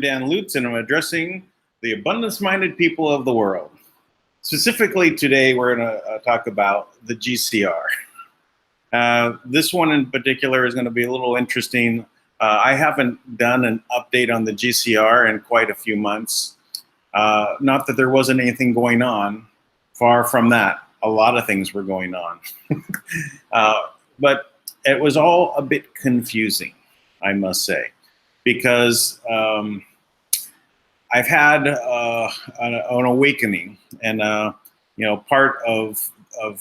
I'm Dan Lutz, and I'm addressing the abundance-minded people of the world. Specifically today, we're going to talk about the GCR. This one in particular is going to be a little interesting. I haven't done an update on the GCR in quite a few months. Not that there wasn't anything going on. Far from that. A lot of things were going on. But it was all a bit confusing, I must say, because I've had an awakening, and part of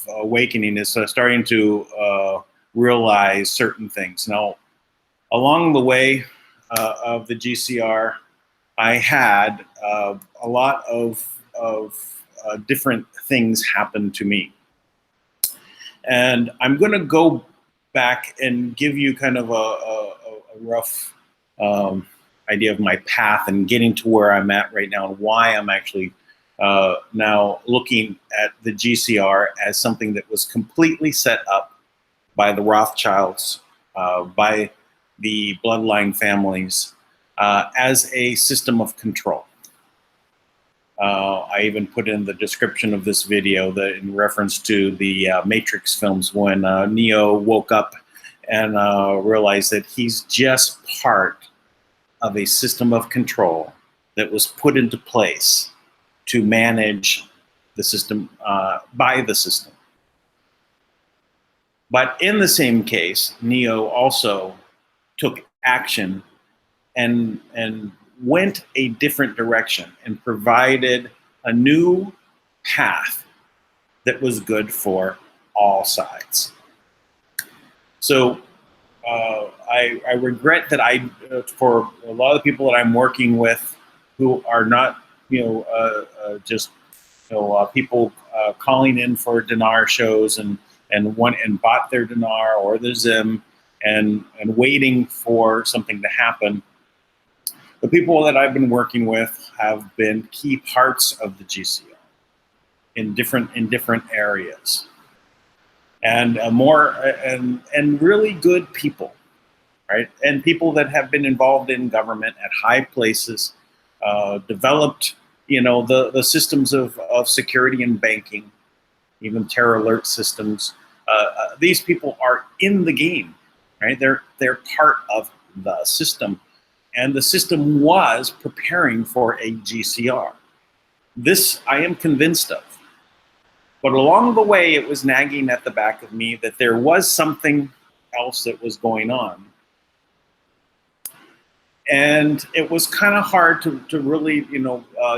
awakening is starting to realize certain things. Now, along the way of the GCR, I had a lot of different things happen to me, and I'm going to go back and give you kind of a rough idea of my path and getting to where I'm at right now, and why I'm actually now looking at the GCR as something that was completely set up by the Rothschilds, by the bloodline families, as a system of control. I even put in the description of this video that in reference to the Matrix films, when Neo woke up and realized that he's just part of a system of control that was put into place to manage the system by the system. But in the same case, Neo also took action and went a different direction and provided a new path that was good for all sides. So I regret that for a lot of the people that I'm working with who are not, just people calling in for dinar shows and bought their dinar or their Zim and waiting for something to happen. The people that I've been working with have been key parts of the GCR in different areas, and really good people, right? And people that have been involved in government at high places, developed, the systems of security and banking, even terror alert systems. These people are in the game, right? They're part of the system. And the system was preparing for a GCR. This I am convinced of. But along the way, it was nagging at the back of me that there was something else that was going on. And it was kind of hard to really,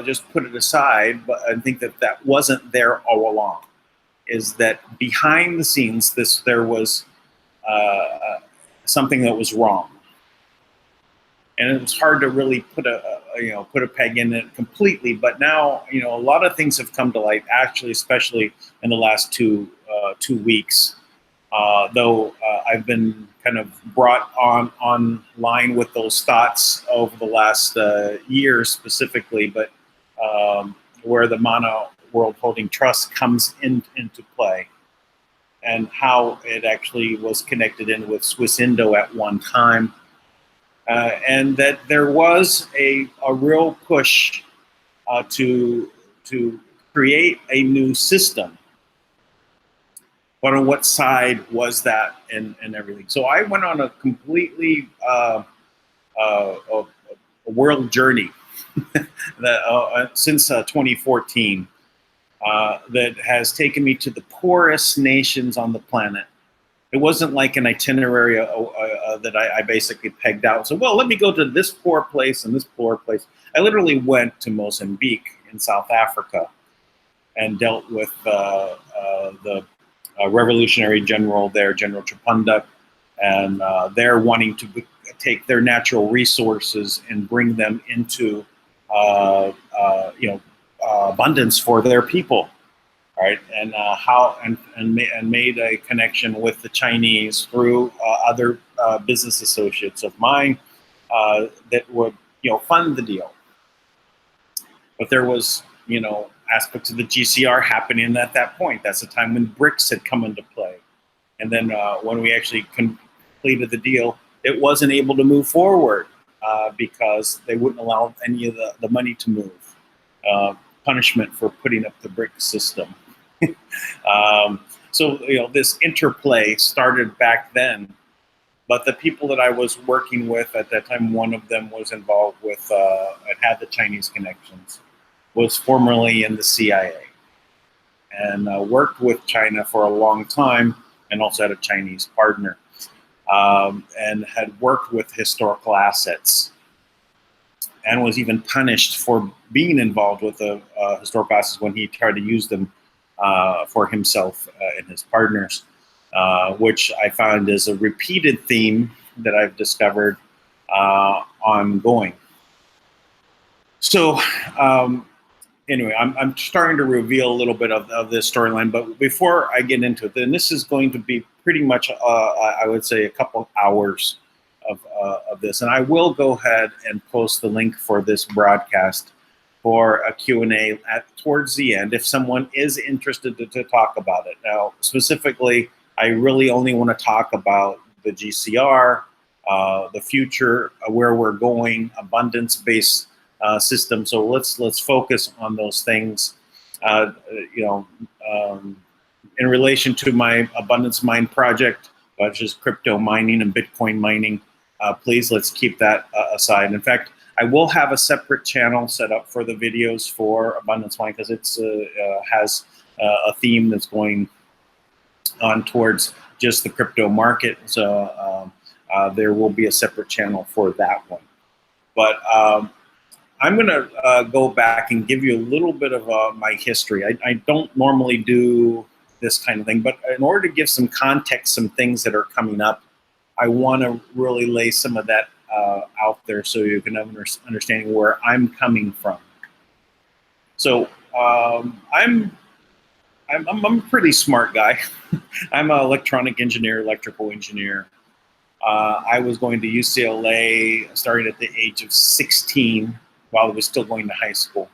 just put it aside. But I think that wasn't there all along. Is that behind the scenes, there was something that was wrong. And it was hard to really put a peg in it completely. But now, a lot of things have come to light, actually, especially in the last two weeks. Though I've been kind of brought online with those thoughts over the last year specifically, but where the Manna World Holding Trust comes into play, and how it actually was connected in with SwissIndo at one time. And that there was a real push to create a new system. But on what side was that and everything? So I went on a completely a world journey that, since 2014 that has taken me to the poorest nations on the planet. It wasn't like an itinerary that I basically pegged out. So, well, let me go to this poor place and this poor place. I literally went to Mozambique in South Africa and dealt with the revolutionary general there, General Chipunda, and they're wanting to take their natural resources and bring them into abundance for their people. Right, and made a connection with the Chinese through other business associates of mine that would fund the deal. But there was aspects of the GCR happening at that point. That's the time when BRICS had come into play, and then when we actually completed the deal, it wasn't able to move forward because they wouldn't allow any of the money to move. Punishment for putting up the brick system. So this interplay started back then. But the people that I was working with at that time, one of them was involved with and had the Chinese connections, was formerly in the CIA, and worked with China for a long time, and also had a Chinese partner, and had worked with historical assets, and was even punished for being involved with the historical assets when he tried to use them for himself and his partners, which I found is a repeated theme that I've discovered ongoing. So anyway, I'm starting to reveal a little bit of this storyline, but before I get into it, then this is going to be pretty much, I would say, a couple hours of this. And I will go ahead and post the link for this broadcast for a Q&A towards the end, if someone is interested to talk about it. Now, specifically, I really only want to talk about the GCR, the future, where we're going, abundance-based system. So let's focus on those things. In relation to my Abundance Mine project, which is crypto mining and Bitcoin mining, please let's keep that aside. In fact, I will have a separate channel set up for the videos for Abundance Mine because it's has a theme that's going on towards just the crypto market. So there will be a separate channel for that one. But I'm going to go back and give you a little bit of my history. I don't normally do this kind of thing, but in order to give some context, some things that are coming up, I want to really lay some of that out there so you can understand where I'm coming from. So I'm a pretty smart guy. I'm an electronic engineer, electrical engineer. I was going to UCLA starting at the age of 16 while I was still going to high school.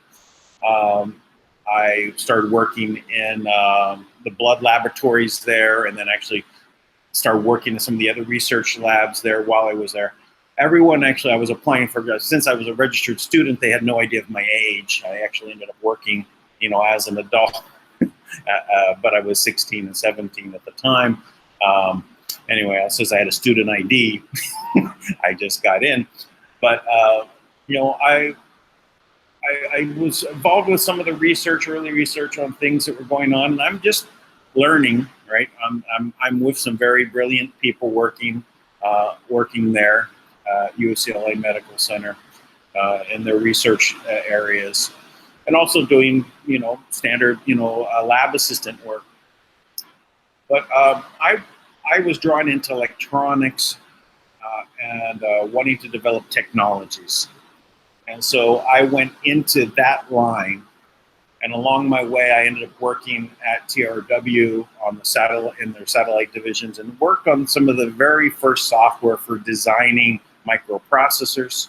I started working in the blood laboratories there, and then actually started working in some of the other research labs there while I was there. Everyone actually I was applying for, since I was a registered student, they had no idea of my age. I actually ended up working, as an adult, but I was 16 and 17 at the time. Anyway, since I had a student ID, I just got in. But I was involved with some of the research, early research on things that were going on, and I'm just learning. Right, I'm with some very brilliant people working there, UCLA Medical Center, in their research areas, and also doing standard lab assistant work. But I was drawn into electronics and wanting to develop technologies. And so I went into that line, and along my way, I ended up working at TRW on the satellite, in their satellite divisions, and worked on some of the very first software for designing microprocessors.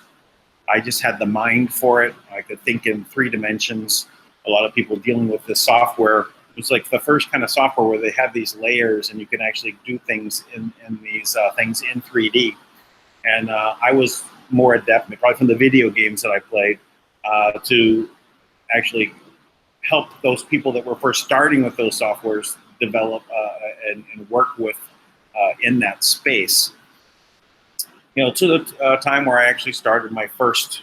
I just had the mind for it. I could think in 3 dimensions. A lot of people dealing with this software, it was like the first kind of software where they have these layers and you can actually do things in these things in 3D. And I was more adept, probably from the video games that I played, to actually help those people that were first starting with those softwares develop and work with in that space. To the time where I actually started my first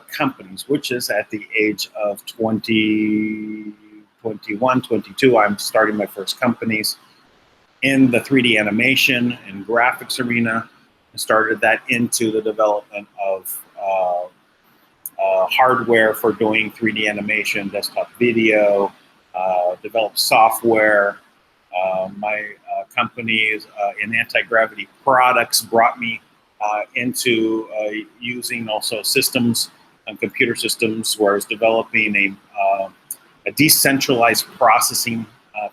companies, which is at the age of 20, 21, 22, I'm starting my first companies in the 3D animation and graphics arena. I started that into the development of hardware for doing 3D animation, desktop video, developed software. My companies in anti-gravity products brought me into using also systems and computer systems where I was developing a decentralized processing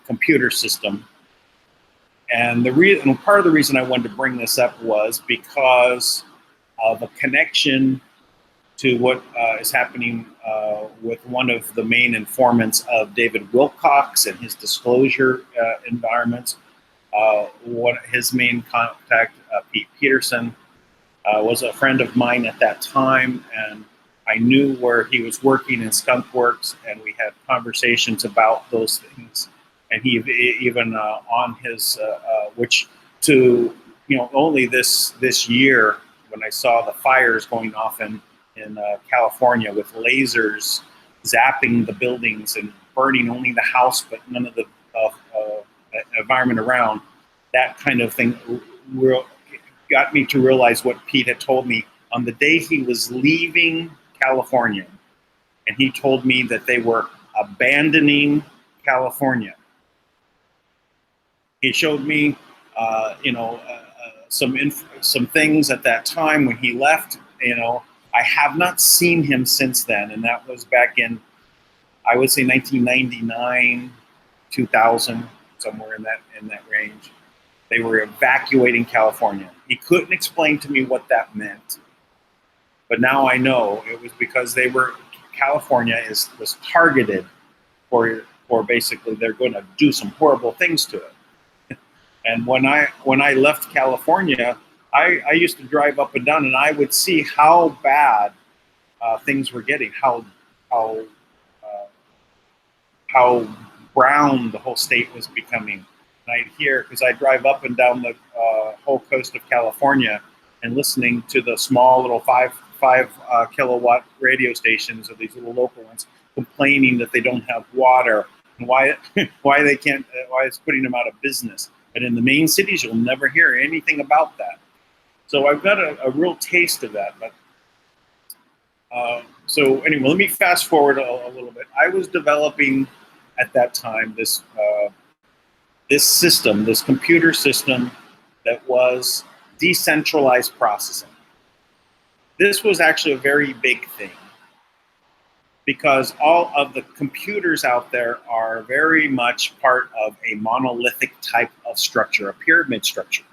computer system. And part of the reason I wanted to bring this up was because of a connection to what is happening with one of the main informants of David Wilcox and his disclosure environments. His main contact, Pete Peterson, was a friend of mine at that time, and I knew where he was working in Skunk Works, and we had conversations about those things. And he even on his, which to, only this year when I saw the fires going off in California with lasers zapping the buildings and burning only the house but none of the environment around, that kind of thing got me to realize what Pete had told me on the day he was leaving California. And he told me that they were abandoning California. He showed me, some things at that time when he left. I have not seen him since then, and that was back in, I would say, 1999, 2000, somewhere in that range. They were evacuating California. He couldn't explain to me what that meant, but now I know it was because California was targeted for basically they're going to do some horrible things to it. And when I left California, I used to drive up and down, and I would see how bad things were getting, how brown the whole state was becoming. And I'd hear, because I drive up and down the whole coast of California, and listening to the small little five kilowatt radio stations, or these little local ones, complaining that they don't have water and why it's putting them out of business. But in the main cities, you'll never hear anything about that. So I've got a real taste of that. But so anyway, let me fast forward a little bit. I was developing at that time this system, this computer system that was decentralized processing. This was actually a very big thing because all of the computers out there are very much part of a monolithic type of structure, a pyramid structure,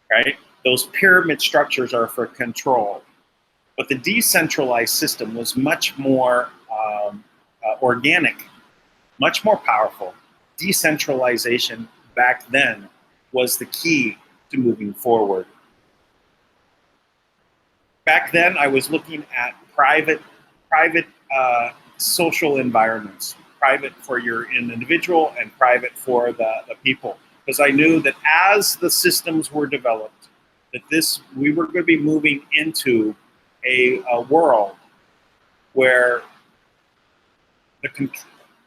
right? Those pyramid structures are for control. But the decentralized system was much more organic, much more powerful. Decentralization back then was the key to moving forward. Back then, I was looking at private social environments, private for your individual and private for the people, because I knew that as the systems were developed, that we were going to be moving into a world where the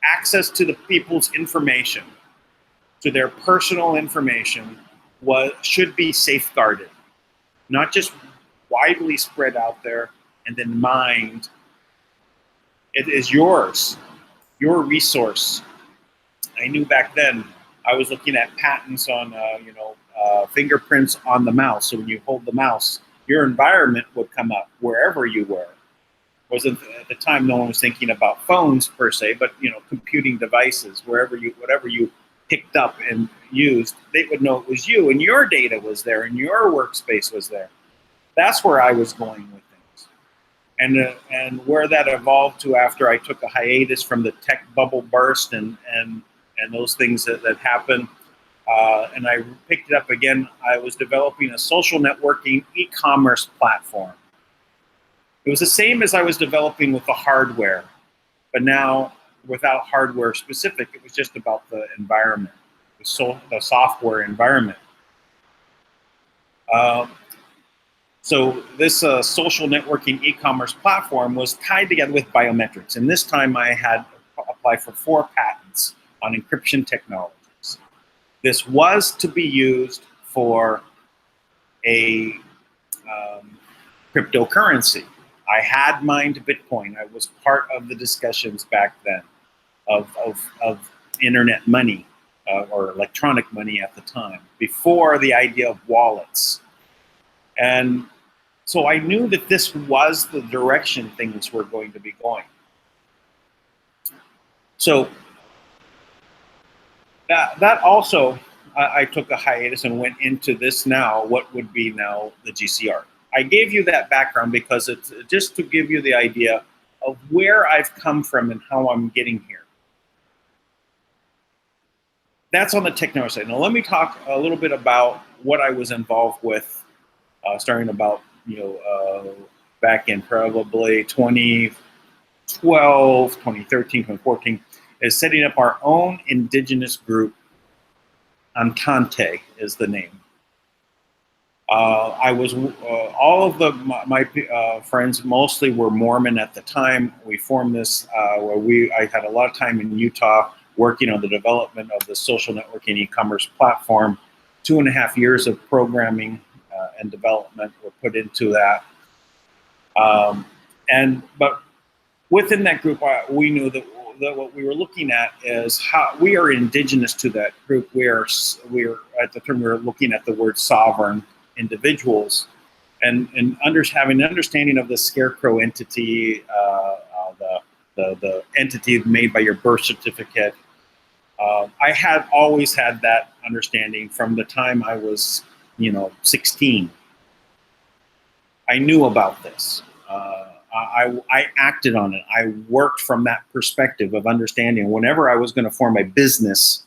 access to the people's information, to their personal information, should be safeguarded, not just widely spread out there and then mined. It is yours, your resource. I knew back then I was looking at patents on fingerprints on the mouse. So when you hold the mouse, your environment would come up wherever you were. Wasn't at the time no one was thinking about phones per se, but computing devices, whatever you picked up and used, they would know it was you, and your data was there, and your workspace was there. That's where I was going with things, and where that evolved to after I took a hiatus from the tech bubble burst and those things that happened, and I picked it up again. I was developing a social networking e-commerce platform. It was the same as I was developing with the hardware, but now without hardware specific. It was just about the environment, the software environment. So this social networking e-commerce platform was tied together with biometrics. And this time I had applied for 4 patents on encryption technologies. This was to be used for a cryptocurrency. I had mined Bitcoin. I was part of the discussions back then of internet money or electronic money at the time, before the idea of wallets. And so I knew that this was the direction things were going to be going. So that also, I took a hiatus and went into this now, what would be now the GCR. I gave you that background because it's just to give you the idea of where I've come from and how I'm getting here. That's on the technology side. Now let me talk a little bit about what I was involved with starting about, back in probably 2012, 2013, 2014, is setting up our own indigenous group. Entente is the name. I was all of my friends mostly were Mormon at the time. We formed this where I had a lot of time in Utah working on the development of the social networking e-commerce platform. 2.5 years of programming and development were put into that. But within that group, we knew that what we were looking at is how we are indigenous to that group. We're at the time we were looking at the word sovereign individuals, and having an understanding of the scarecrow entity, the entity made by your birth certificate. I had always had that understanding from the time I was, 16. I knew about this. I acted on it. I worked from that perspective of understanding whenever I was going to form a business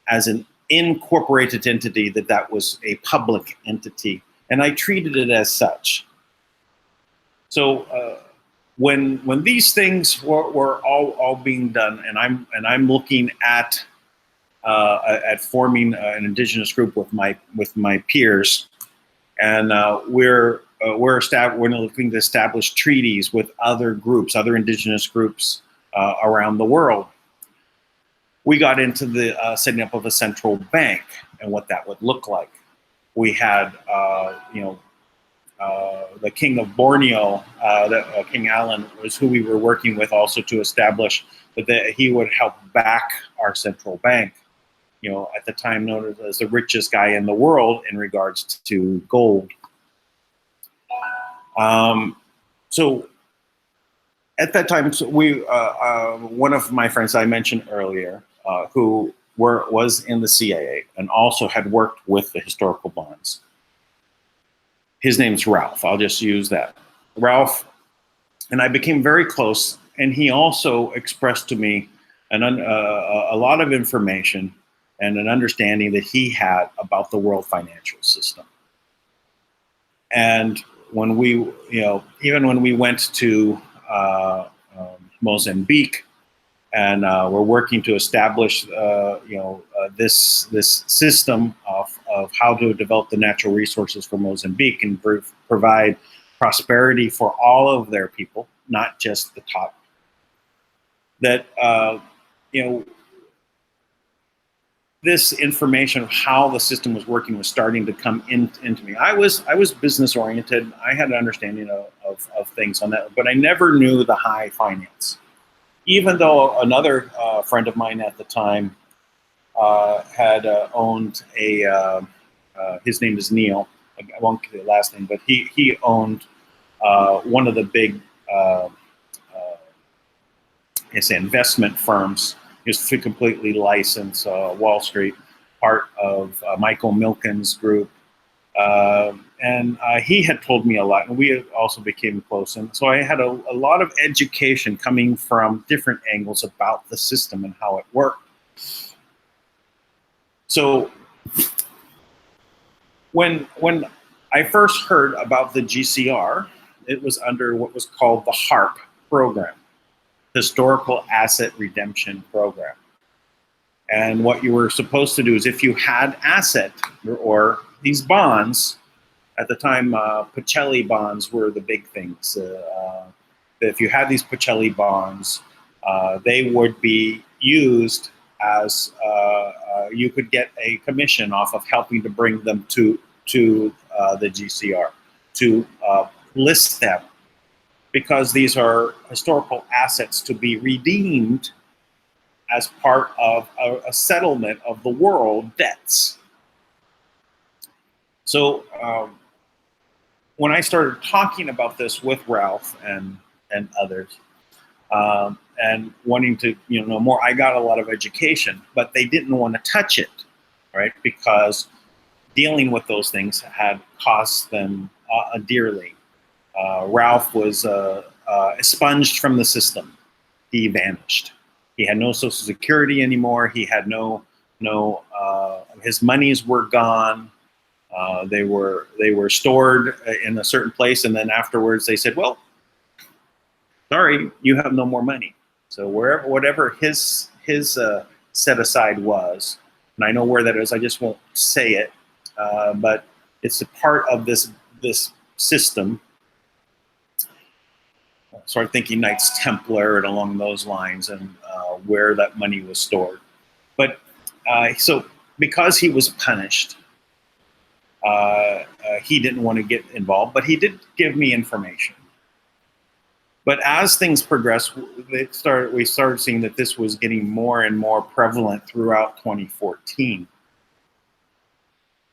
as an incorporated entity, that was a public entity, and I treated it as such. So when these things were all being done, and I'm looking at forming an indigenous group with my peers, and we're looking to establish treaties with other groups, other indigenous groups around the world. We got into the setting up of a central bank and what that would look like. We had, the King of Borneo, King Allen, was who we were working with also to establish that he would help back our central bank. At the time known as the richest guy in the world in regards to gold. So at that time, we one of my friends I mentioned earlier, who was in the CIA and also had worked with the historical bonds. His name's Ralph. I'll just use that. Ralph and I became very close, and he also expressed to me a lot of information and an understanding that he had about the world financial system. And when we, even when we went to Mozambique, and we're working to establish, this system of how to develop the natural resources for Mozambique and provide prosperity for all of their people, not just the top. That this information of how the system was working was starting to come into me. I was business oriented. I had an understanding of things on that, but I never knew the high finance. Even though another friend of mine at the time had owned his name is Neil. I won't give the last name, but he owned one of the big investment firms. He was completely licensed, Wall Street, part of Michael Milken's group. And he had told me a lot, and we also became close. And so I had a lot of education coming from different angles about the system and how it worked. So when I first heard about the GCR, it was under what was called the HARP program, Historical Asset Redemption Program. And what you were supposed to do is, if you had asset or these bonds, at the time, Pacelli bonds were the big things. If you had these Pacelli bonds, they would be used as you could get a commission off of helping to bring them to the GCR, to list them, because these are historical assets to be redeemed as part of a settlement of the world debts. So when I started talking about this with Ralph and others, and wanting to know more, I got a lot of education, but they didn't want to touch it, right? Because dealing with those things had cost them dearly. Ralph was expunged from the system. He vanished. He had no Social Security anymore. He had no his monies were gone. They were stored in a certain place, and then afterwards they said, "Well, sorry, you have no more money." So whatever his set aside was, and I know where that is. I just won't say it, but it's a part of this system. So I'm thinking Knights Templar and along those lines, and where that money was stored. But so because he was punished, he didn't want to get involved, but he did give me information. But as things progressed, we started seeing that this was getting more and more prevalent throughout 2014,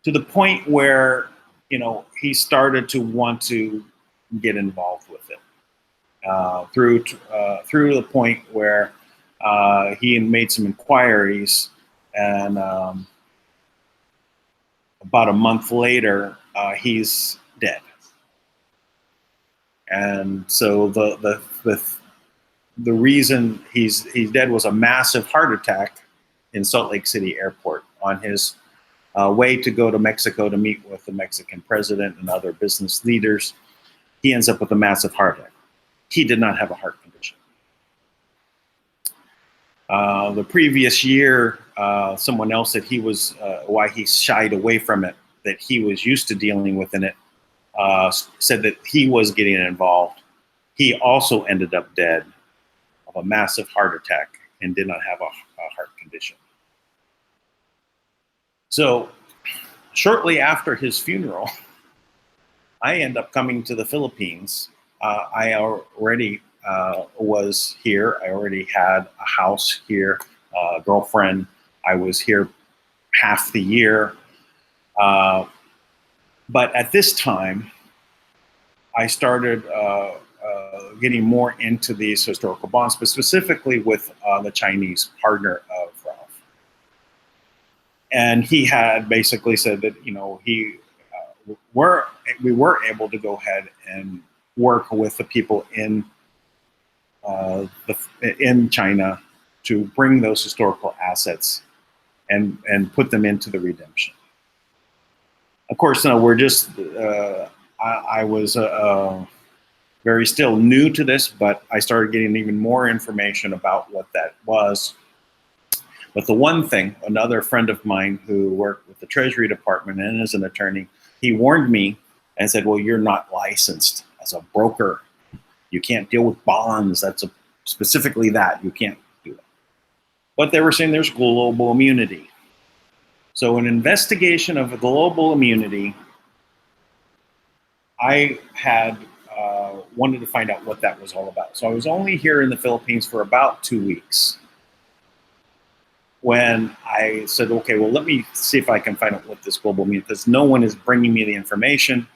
to the point where, you know, he started to want to get involved with it. Through the point where he made some inquiries, and about a month later, he's dead. And so the reason he's dead was a massive heart attack in Salt Lake City Airport on his way to go to Mexico to meet with the Mexican president and other business leaders. He ends up with a massive heart attack. He did not have a heart condition. The previous year, someone else said he was why he shied away from it, that he was used to dealing within it. Said that he was getting involved. He also ended up dead of a massive heart attack and did not have a heart condition. So shortly after his funeral, I end up coming to the Philippines. I already was here. I already had a house here, a girlfriend. I was here half the year. But at this time, I started getting more into these historical bonds, but specifically with the Chinese partner of Ralph. And he had basically said that, you know, we were able to go ahead and work with the people in China to bring those historical assets and put them into the redemption. Of course, no, we're just, I was very still new to this, but I started getting even more information about what that was. But the one thing, another friend of mine who worked with the Treasury Department and is an attorney, he warned me and said, well, you're not licensed as a broker. You can't deal with bonds. That's specifically that. You can't do that. But they were saying there's global immunity. So an investigation of a global immunity, I had wanted to find out what that was all about. So I was only here in the Philippines for about 2 weeks when I said, okay, well, let me see if I can find out what this global immunity, because no one is bringing me the information.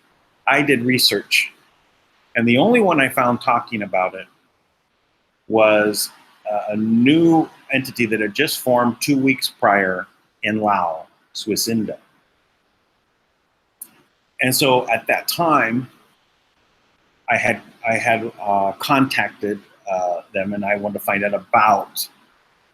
I did research, and the only one I found talking about it was a new entity that had just formed 2 weeks prior in Laos, SwissIndo. And so at that time, I had contacted them, and I wanted to find out about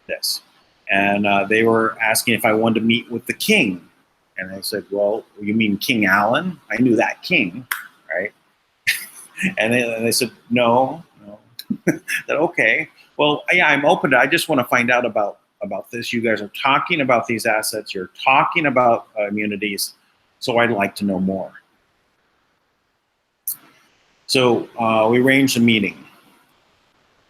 this. And they were asking if I wanted to meet with the king. And I said, well, you mean King Allen? I knew that king, right? And they said, no. That okay. Well, yeah, I'm open to, I just want to find out about this. You guys are talking about these assets. You're talking about immunities. So I'd like to know more. So we arranged a meeting.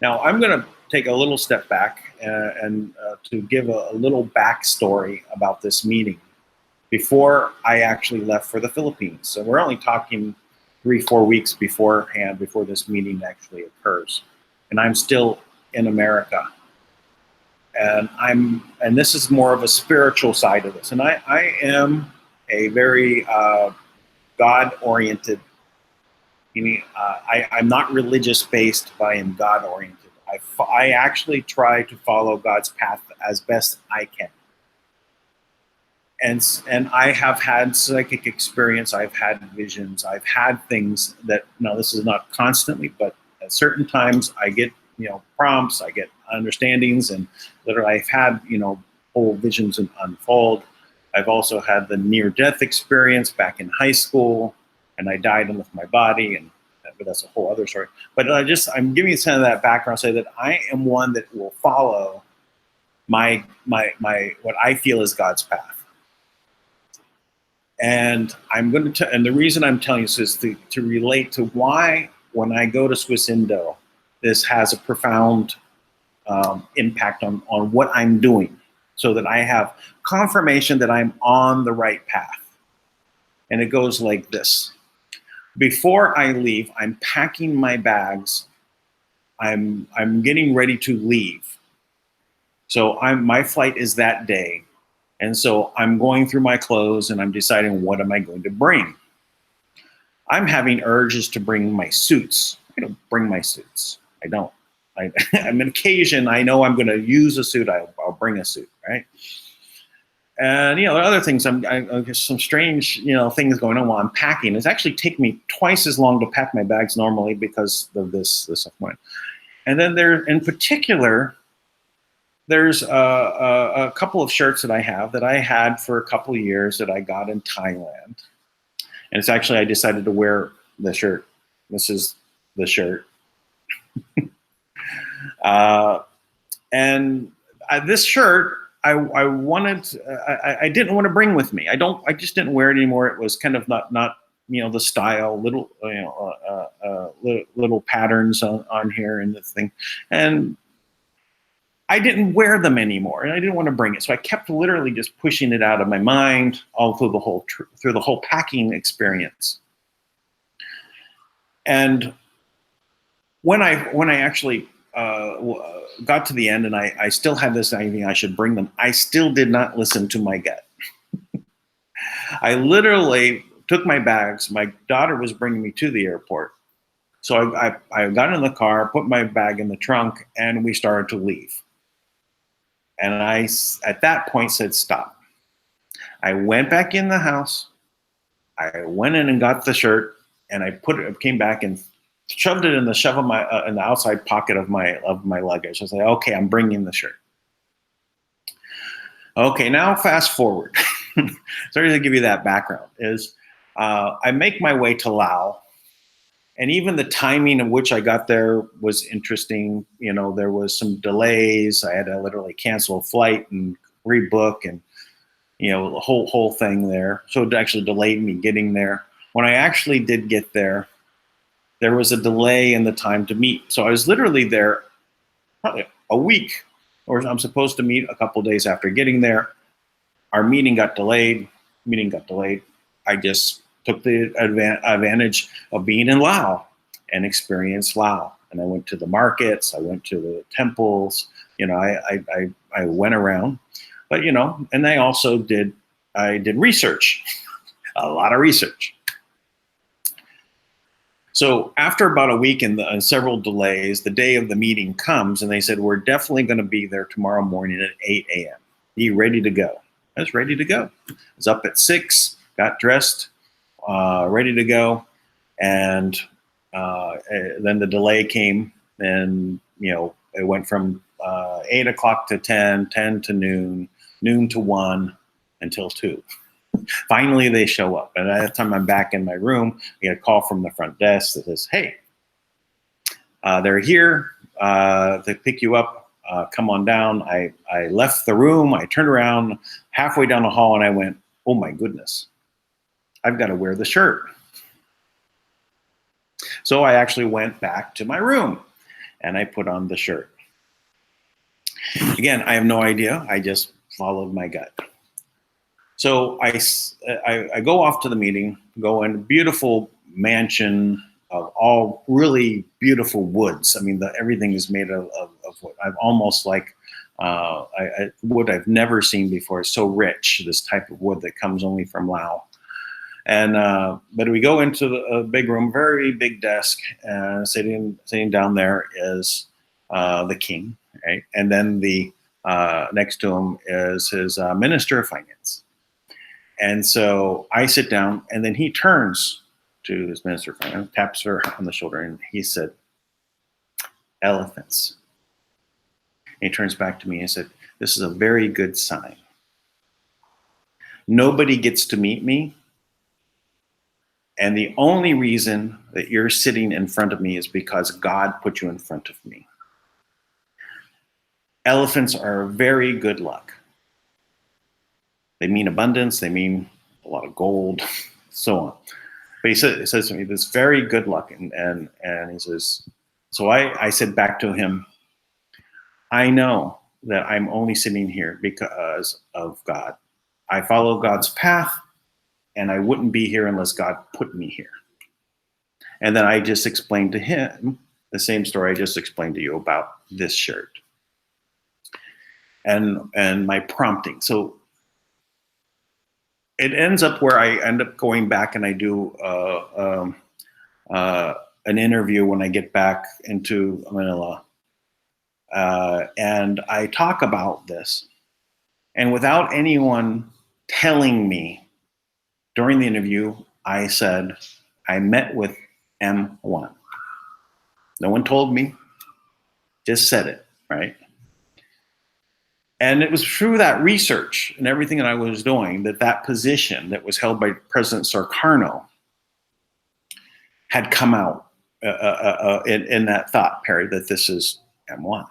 Now I'm going to take a little step back and to give a little backstory about this meeting before I actually left for the Philippines. So we're only talking 3-4 weeks beforehand, before this meeting actually occurs. And I'm still in America. And this is more of a spiritual side of this. And I am a very God-oriented, I'm not religious-based, but I am God-oriented. I actually try to follow God's path as best I can. And I have had psychic experience. I've had visions. I've had things that, no, this is not constantly, but at certain times I get, prompts, I get understandings, and literally I've had, whole visions and unfold. I've also had the near-death experience back in high school, and I died with my body, but that's a whole other story. But I'm giving you some of that background, so that I am one that will follow my what I feel is God's path. And and the reason I'm telling you this is to relate to why, when I go to SwissIndo, this has a profound impact on what I'm doing, so that I have confirmation that I'm on the right path. And it goes like this. Before I leave, I'm packing my bags. I'm getting ready to leave. So my flight is that day. And so I'm going through my clothes and I'm deciding, what am I going to bring? I'm having urges to bring my suits. I don't bring my suits. I don't. I'm an occasion, I know I'm going to use a suit, I'll bring a suit, right? And, other things, I guess some strange, things going on while I'm packing. It's actually taken me twice as long to pack my bags normally because of this point. And then in particular, there's a couple of shirts that I have that I had for a couple of years that I got in Thailand. And it's actually, I decided to wear the shirt. This is the shirt. This shirt, I didn't want to bring with me. I just didn't wear it anymore. It was kind of not the style, little patterns on here and this thing. And I didn't wear them anymore, and I didn't want to bring it. So I kept literally just pushing it out of my mind all through the whole packing experience. And when I actually got to the end, and I still had this idea I should bring them, I still did not listen to my gut. I literally took my bags. My daughter was bringing me to the airport. So I got in the car, put my bag in the trunk, and we started to leave. And I, at that point, said, stop. I went back in the house. I went in and got the shirt, and I came back and shoved it in the in the outside pocket of my luggage. I was like, okay, I'm bringing the shirt. Okay, now fast forward. Sorry to give you that background. I make my way to Laos. And even the timing of which I got there was interesting. There was some delays. I had to literally cancel a flight and rebook, and the whole thing there. So it actually delayed me getting there. When I actually did get there, there was a delay in the time to meet. So I was literally there probably a week, or I'm supposed to meet a couple days after getting there. Our meeting got delayed. I just took the advantage of being in Laos and experienced Laos. And I went to the markets, I went to the temples, I went around, but and I did research, a lot of research. So after about a week and several delays, the day of the meeting comes, and they said, we're definitely going to be there tomorrow morning at 8 a.m. Be ready to go. I was ready to go. I was up at 6, got dressed, ready to go. And then the delay came, and it went from 8 o'clock to 10 to noon to 1, until 2. Finally, they show up, and at that time I'm back in my room. I get a call from the front desk that says, hey, they're here to pick you up. Come on down. I left the room. I turned around halfway down the hall, and I went, oh my goodness, I've got to wear the shirt. So I actually went back to my room, and I put on the shirt. Again, I have no idea. I just followed my gut. So I go off to the meeting, go in a beautiful mansion of all really beautiful woods. I mean, everything is made of wood. I've almost like wood I've never seen before. It's so rich, this type of wood that comes only from Laos. And but we go into the big room, very big desk, and sitting down there is the king, right? And then the next to him is his minister of finance. And so I sit down, and then he turns to his minister of finance, taps her on the shoulder, and he said, elephants. And he turns back to me and said, this is a very good sign. Nobody gets to meet me. And the only reason that you're sitting in front of me is because God put you in front of me. Elephants are very good luck. They mean abundance. They mean a lot of gold, so on. But he says to me, this very good luck. And he says, so I said back to him, I know that I'm only sitting here because of God. I follow God's path, and I wouldn't be here unless God put me here. And then I just explained to him the same story I just explained to you about this shirt. And my prompting. So it ends up where I end up going back and I do an interview when I get back into Manila. And I talk about this. And without anyone telling me during the interview, I said, I met with M1. No one told me, just said it, right? And it was through that research and everything that I was doing that position that was held by President Sukarno had come out in that thought period that this is M1.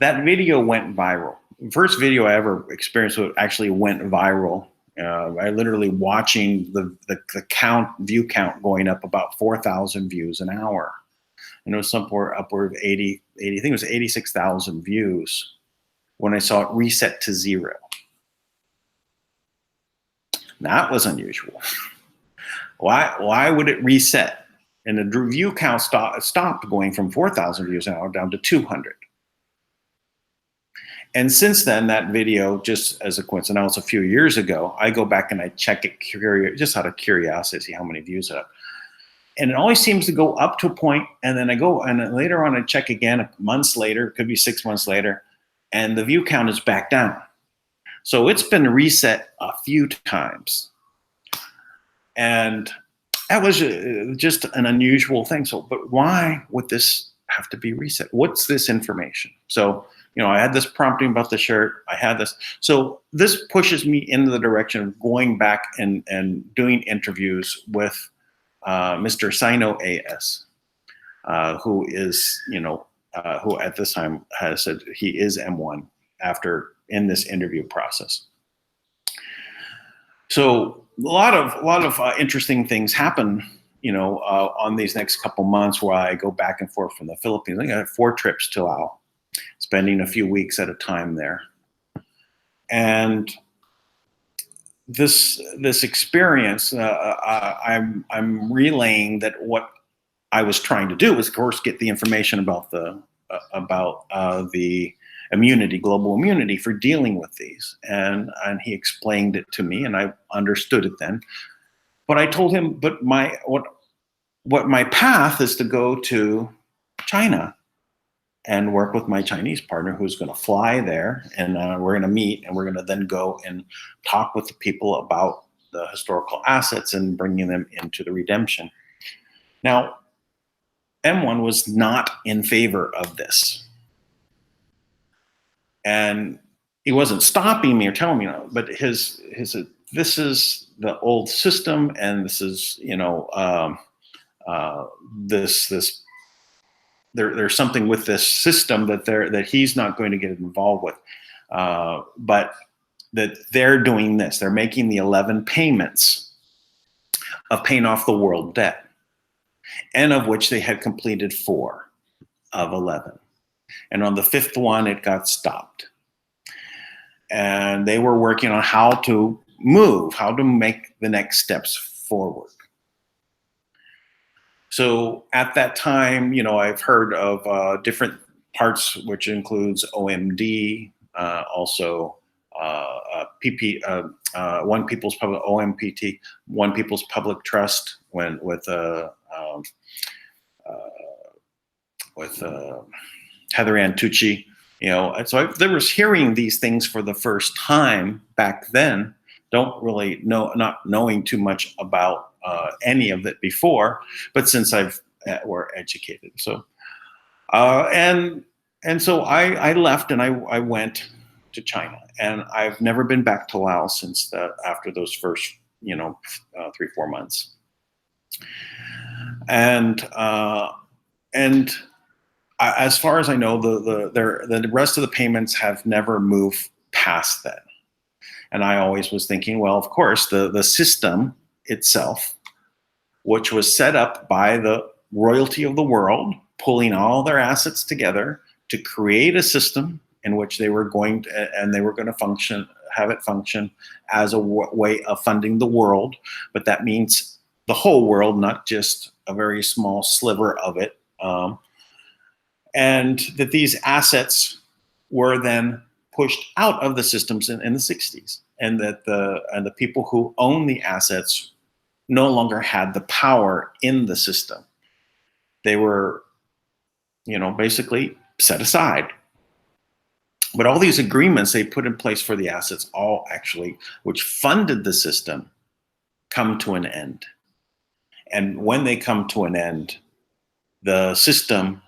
That video went viral. The first video I ever experienced actually went viral. I literally watching the view count going up about 4,000 views an hour. And it was somewhere upward of 80, I think it was 86,000 views when I saw it reset to 0. That was unusual. Why would it reset? And the view count stopped going from 4,000 views an hour down to 200. And since then, that video, just as a coincidence, a few years ago, I go back and I check it just out of curiosity, see how many views it have. And it always seems to go up to a point, and then I go, and then later on I check again months later, it could be 6 months later, and the view count is back down. So it's been reset a few times. And that was just an unusual thing. So, but why would this have to be reset? What's this information? So, I had this prompting about the shirt. I had this. So this pushes me into the direction of going back and doing interviews with Mr. Sino AS, who is, who at this time has said he is M1 in this interview process. So a lot of interesting things happen, on these next couple months where I go back and forth from the Philippines. I think I have 4 trips to Laos, spending a few weeks at a time there. And this experience, I'm relaying that what I was trying to do was, of course, get the information about the immunity, global immunity for dealing with these. And he explained it to me, and I understood it then. But I told him, but what my path is to go to China and work with my Chinese partner who's going to fly there, and we're going to meet, and we're going to then go and talk with the people about the historical assets and bringing them into the redemption. Now, M1 was not in favor of this. And he wasn't stopping me or telling me no, but his this is the old system, and this is, there's something with this system that he's not going to get involved with, but that they're doing this. They're making the 11 payments of paying off the world debt, and of which they had completed 4 of 11. And on the 5th one, it got stopped. And they were working on how to make the next steps forward. So at that time, I've heard of different parts, which includes OMD, also One People's Public, OMPT, One People's Public Trust, with Heather Ann Tucci, and so there was hearing these things for the first time back then. Don't really not knowing too much about any of it before, but since we're educated, so and so I left, and I went to China, and I've never been back to Laos since after those first 3-4 months. And as far as I know, the rest of the payments have never moved past that. And I always was thinking, well, of course, the system itself, which was set up by the royalty of the world, pulling all their assets together to create a system in which they were going to have it function as a way of funding the world. But that means the whole world, not just a very small sliver of it. And that these assets were then pushed out of the systems in the 60s, and that the people who own the assets no longer had the power in the system. They were, basically set aside. But all these agreements they put in place for the assets, all actually, which funded the system, come to an end. And when they come to an end, the system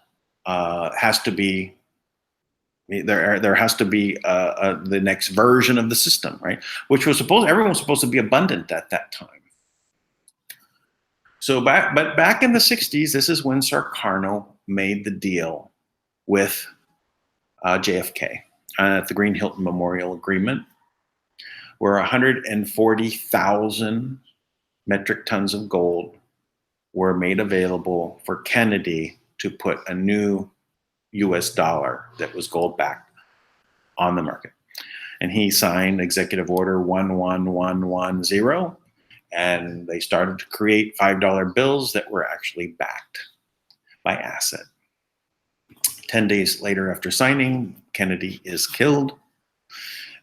has to be, there has to be the next version of the system, right? Which was everyone was supposed to be abundant at that time. So back in the 60s, this is when Sukarno made the deal with JFK at the Green Hilton Memorial Agreement, where 140,000 metric tons of gold were made available for Kennedy to put a new US dollar that was gold backed on the market. And he signed Executive Order 11110, and they started to create $5 bills that were actually backed by asset. 10 days later after signing, Kennedy is killed.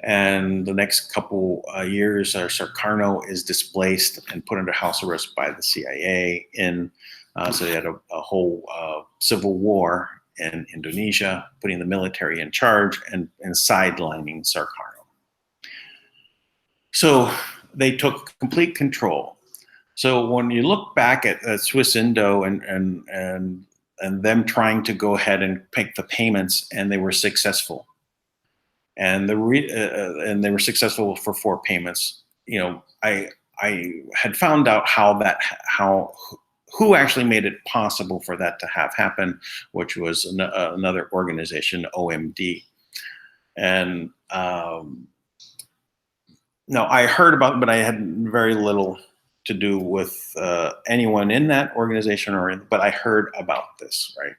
And the next couple years, Sukarno is displaced and put under house arrest by the CIA. So they had a whole civil war in Indonesia, putting the military in charge and sidelining Sukarno. So they took complete control. So when you look back at SwissIndo and them trying to go ahead and make the payments, and they were successful. And they were successful for 4 payments. I had found out who actually made it possible for that to have happened, which was another organization, OMD. And no, I heard about it, but I had very little to do with anyone in that organization, but I heard about this, right?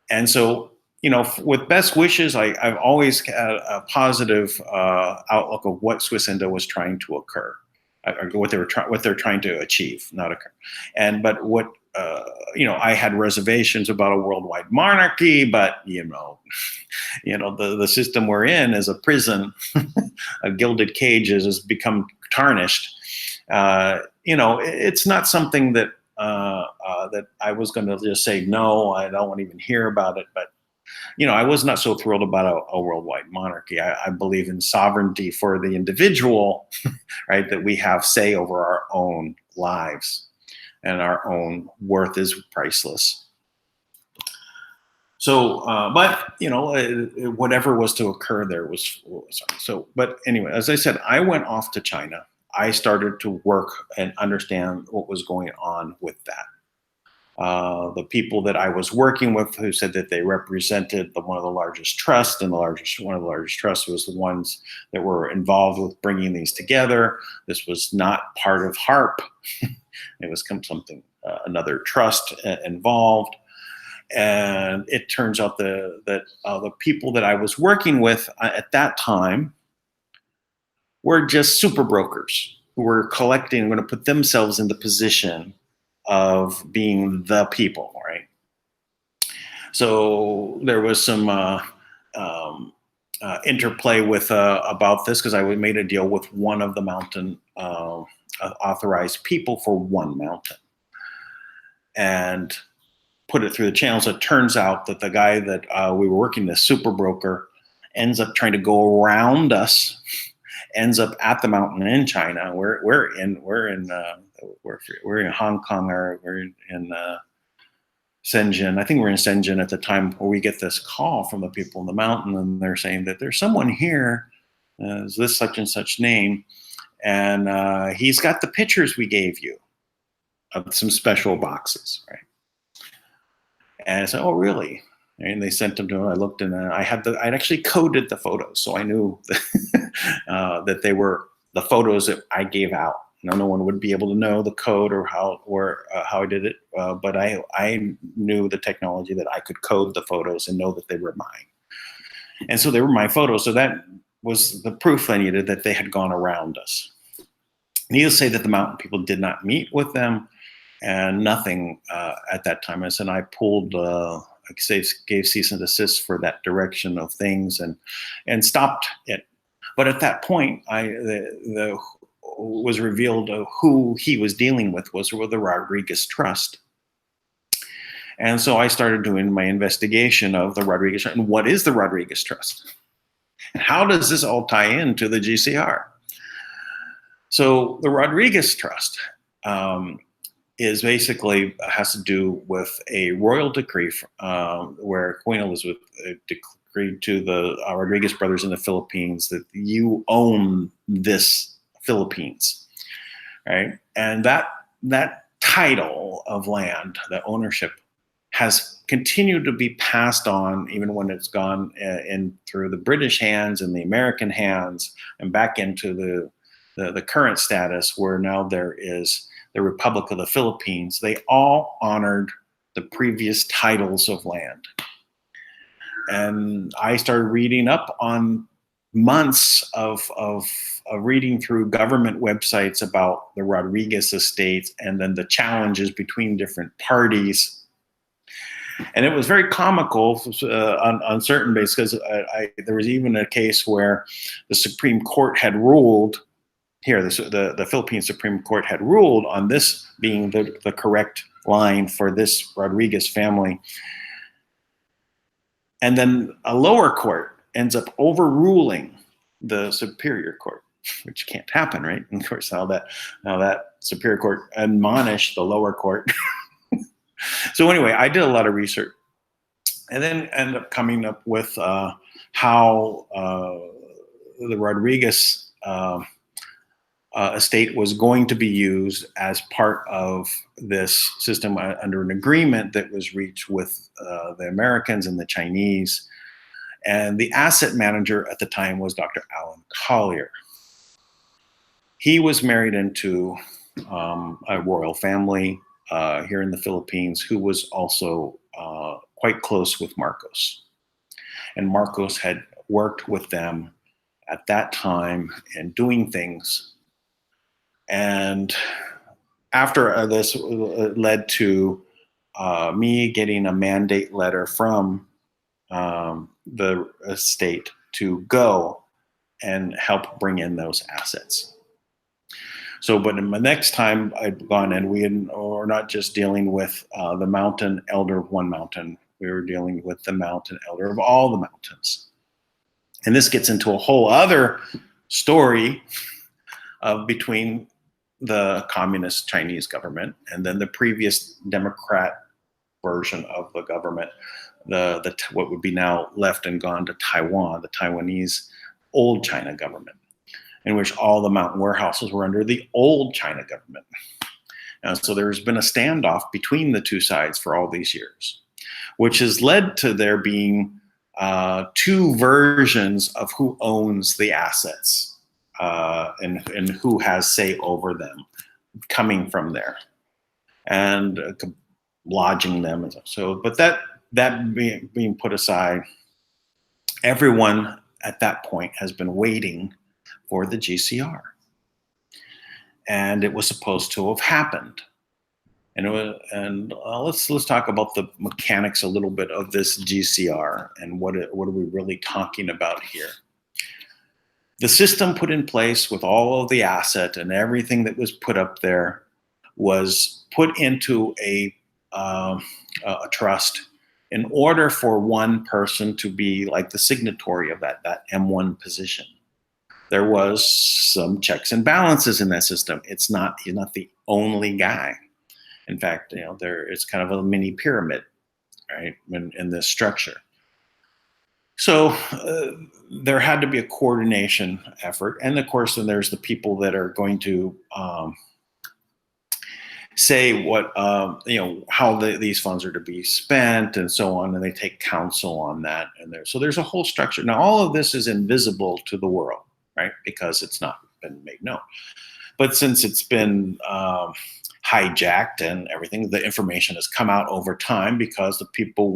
And so, with best wishes, I've always had a positive outlook of what SwissIndo was trying to occur, or what they're trying to achieve, not occur. But what I had reservations about a worldwide monarchy, but the system we're in is a prison, a gilded cage has become tarnished. It's not something that that I was going to just say no. I don't want to even hear about it, but. I was not so thrilled about a worldwide monarchy. I believe in sovereignty for the individual, right? That we have say over our own lives, and our own worth is priceless. So, but whatever was to occur there was sorry. So, but anyway, as I said, I went off to China. I started to work and understand what was going on with that. The people that I was working with, who said that they represented one of the largest trusts, and one of the largest trusts was the ones that were involved with bringing these together. This was not part of HARP. It was something, another trust involved. And it turns out that the people that I was working with at that time were just super brokers who were collecting, going to put themselves in the position of being the people, right? So there was some interplay with about this, because I made a deal with one of the mountain authorized people for one mountain, and put it through the channels. It turns out that the guy that we were working, the super broker, ends up trying to go around us, ends up at the mountain in China. We're in Hong Kong, or we're in Shenzhen. I think we're in Shenzhen at the time where we get this call from the people in the mountain, and they're saying that there's someone here, is this such and such name, and he's got the pictures we gave you of some special boxes, right? And I said, oh, really? And they sent them to me. I looked, and I'd actually coded the photos, so I knew that, that they were the photos that I gave out. No one would be able to know the code or how I did it, but I knew the technology that I could code the photos and know that they were mine. And so they were my photos. So that was the proof I needed that they had gone around us. Needless to say that the mountain people did not meet with them, and nothing at that time. And I pulled, gave cease and desist for that direction of things, and stopped it. But at that point, was revealed who he was dealing with was the Rodrigues Trust. And so I started doing my investigation of the Rodrigues Trust and what is the Rodrigues Trust? And how does this all tie into the GCR? So the Rodrigues Trust is basically has to do with a royal decree where Queen Elizabeth decreed to the Rodrigues brothers in the Philippines that you own this Philippines, right? And that title of land, that ownership, has continued to be passed on even when it's gone in through the British hands and the American hands and back into the current status where now there is the Republic of the Philippines. They all honored the previous titles of land. And I started reading up on months of reading through government websites about the Rodrigues estates and then the challenges between different parties. And it was very comical on certain bases, because there was even a case where the Supreme Court had ruled, the Philippine Supreme Court had ruled on this being the correct line for this Rodrigues family. And then a lower court ends up overruling the superior court, which can't happen, right? And of course, now that superior court admonished the lower court. So anyway, I did a lot of research, and then ended up coming up with how the Rodrigues estate was going to be used as part of this system under an agreement that was reached with the Americans and the Chinese. And the asset manager at the time was Dr. Alan Collier. He was married into a royal family here in the Philippines who was also quite close with Marcos. And Marcos had worked with them at that time in doing things. And after this led to me getting a mandate letter from the estate to go and help bring in those assets. So, but in my next time I'd gone in, we're not just dealing with the mountain elder of one mountain. We were dealing with the mountain elder of all the mountains. And this gets into a whole other story between the communist Chinese government and then the previous Democrat version of the government, what would be now left and gone to Taiwan, the Taiwanese old China government, in which all the mountain warehouses were under the old China government. And so there's been a standoff between the two sides for all these years, which has led to there being two versions of who owns the assets and who has say over them coming from there and lodging them. So, but that being put aside, everyone at that point has been waiting for the GCR. And it was supposed to have happened. And let's talk about the mechanics a little bit of this GCR and what are we really talking about here. The system put in place with all of the asset and everything that was put up there was put into a trust in order for one person to be like the signatory of that M1 position. There was some checks and balances in that system. He's not the only guy. In fact, it's kind of a mini pyramid. right, in this structure. So there had to be a coordination effort, and of course, then there's the people that are going to say what how these funds are to be spent and so on, and they take counsel on that. And so there's a whole structure. Now, all of this is invisible to the world, right? Because it's not been made known. But since it's been hijacked and everything, the information has come out over time because the people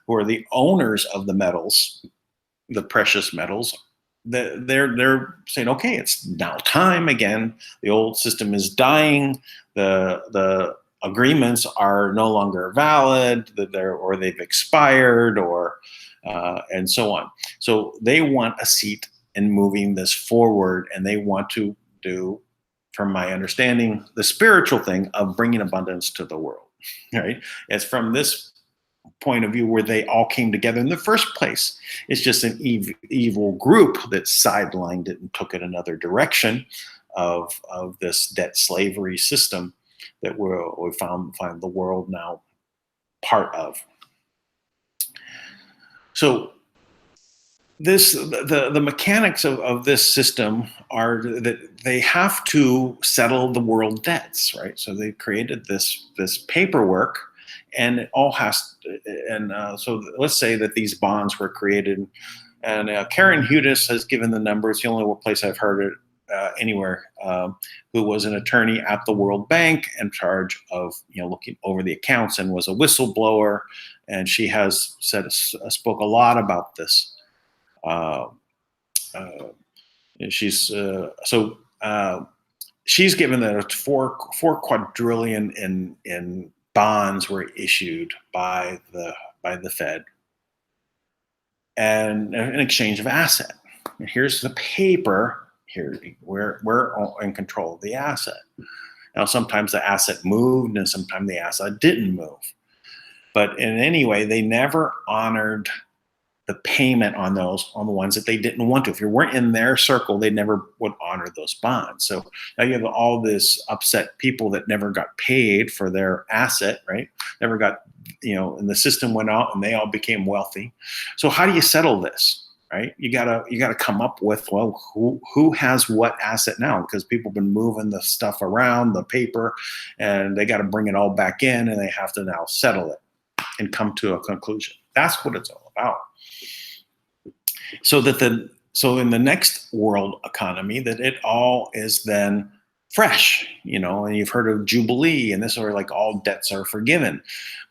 who are the owners of the metals, the precious metals, they're saying, okay, it's now time again. The old system is dying. The agreements are no longer valid, or they've expired, or and so on. So they want a seat in moving this forward, and they want to do, from my understanding, the spiritual thing of bringing abundance to the world. Right? It's from this point of view where they all came together in the first place. It's just an evil group that sidelined it and took it another direction of this debt slavery system that we find the world now part of. So the mechanics of this system are that they have to settle the world debts, right? So they created this paperwork, and it all has to, and so let's say that these bonds were created, and Karen Hudis has given the number. It's the only place I've heard it anywhere, who was an attorney at the World Bank in charge of looking over the accounts, and was a whistleblower, and she has spoke a lot about this. She's she's given that 4 quadrillion in bonds were issued by the Fed, and an exchange of asset. And here's the paper. Here we're in control of the asset. Now sometimes the asset moved, and sometimes the asset didn't move. But in any way, they never honored the payment on the ones that they didn't want to. If you weren't in their circle, they never would honor those bonds. So now you have all this upset people that never got paid for their asset, right? Never got, and the system went out and they all became wealthy. So how do you settle this, right? You gotta come up with, well, who has what asset now? Because people have been moving the stuff around, the paper, and they got to bring it all back in, and they have to now settle it and come to a conclusion. That's what it's all about. So in the next world economy, that it all is then fresh, and you've heard of Jubilee, and this are like all debts are forgiven.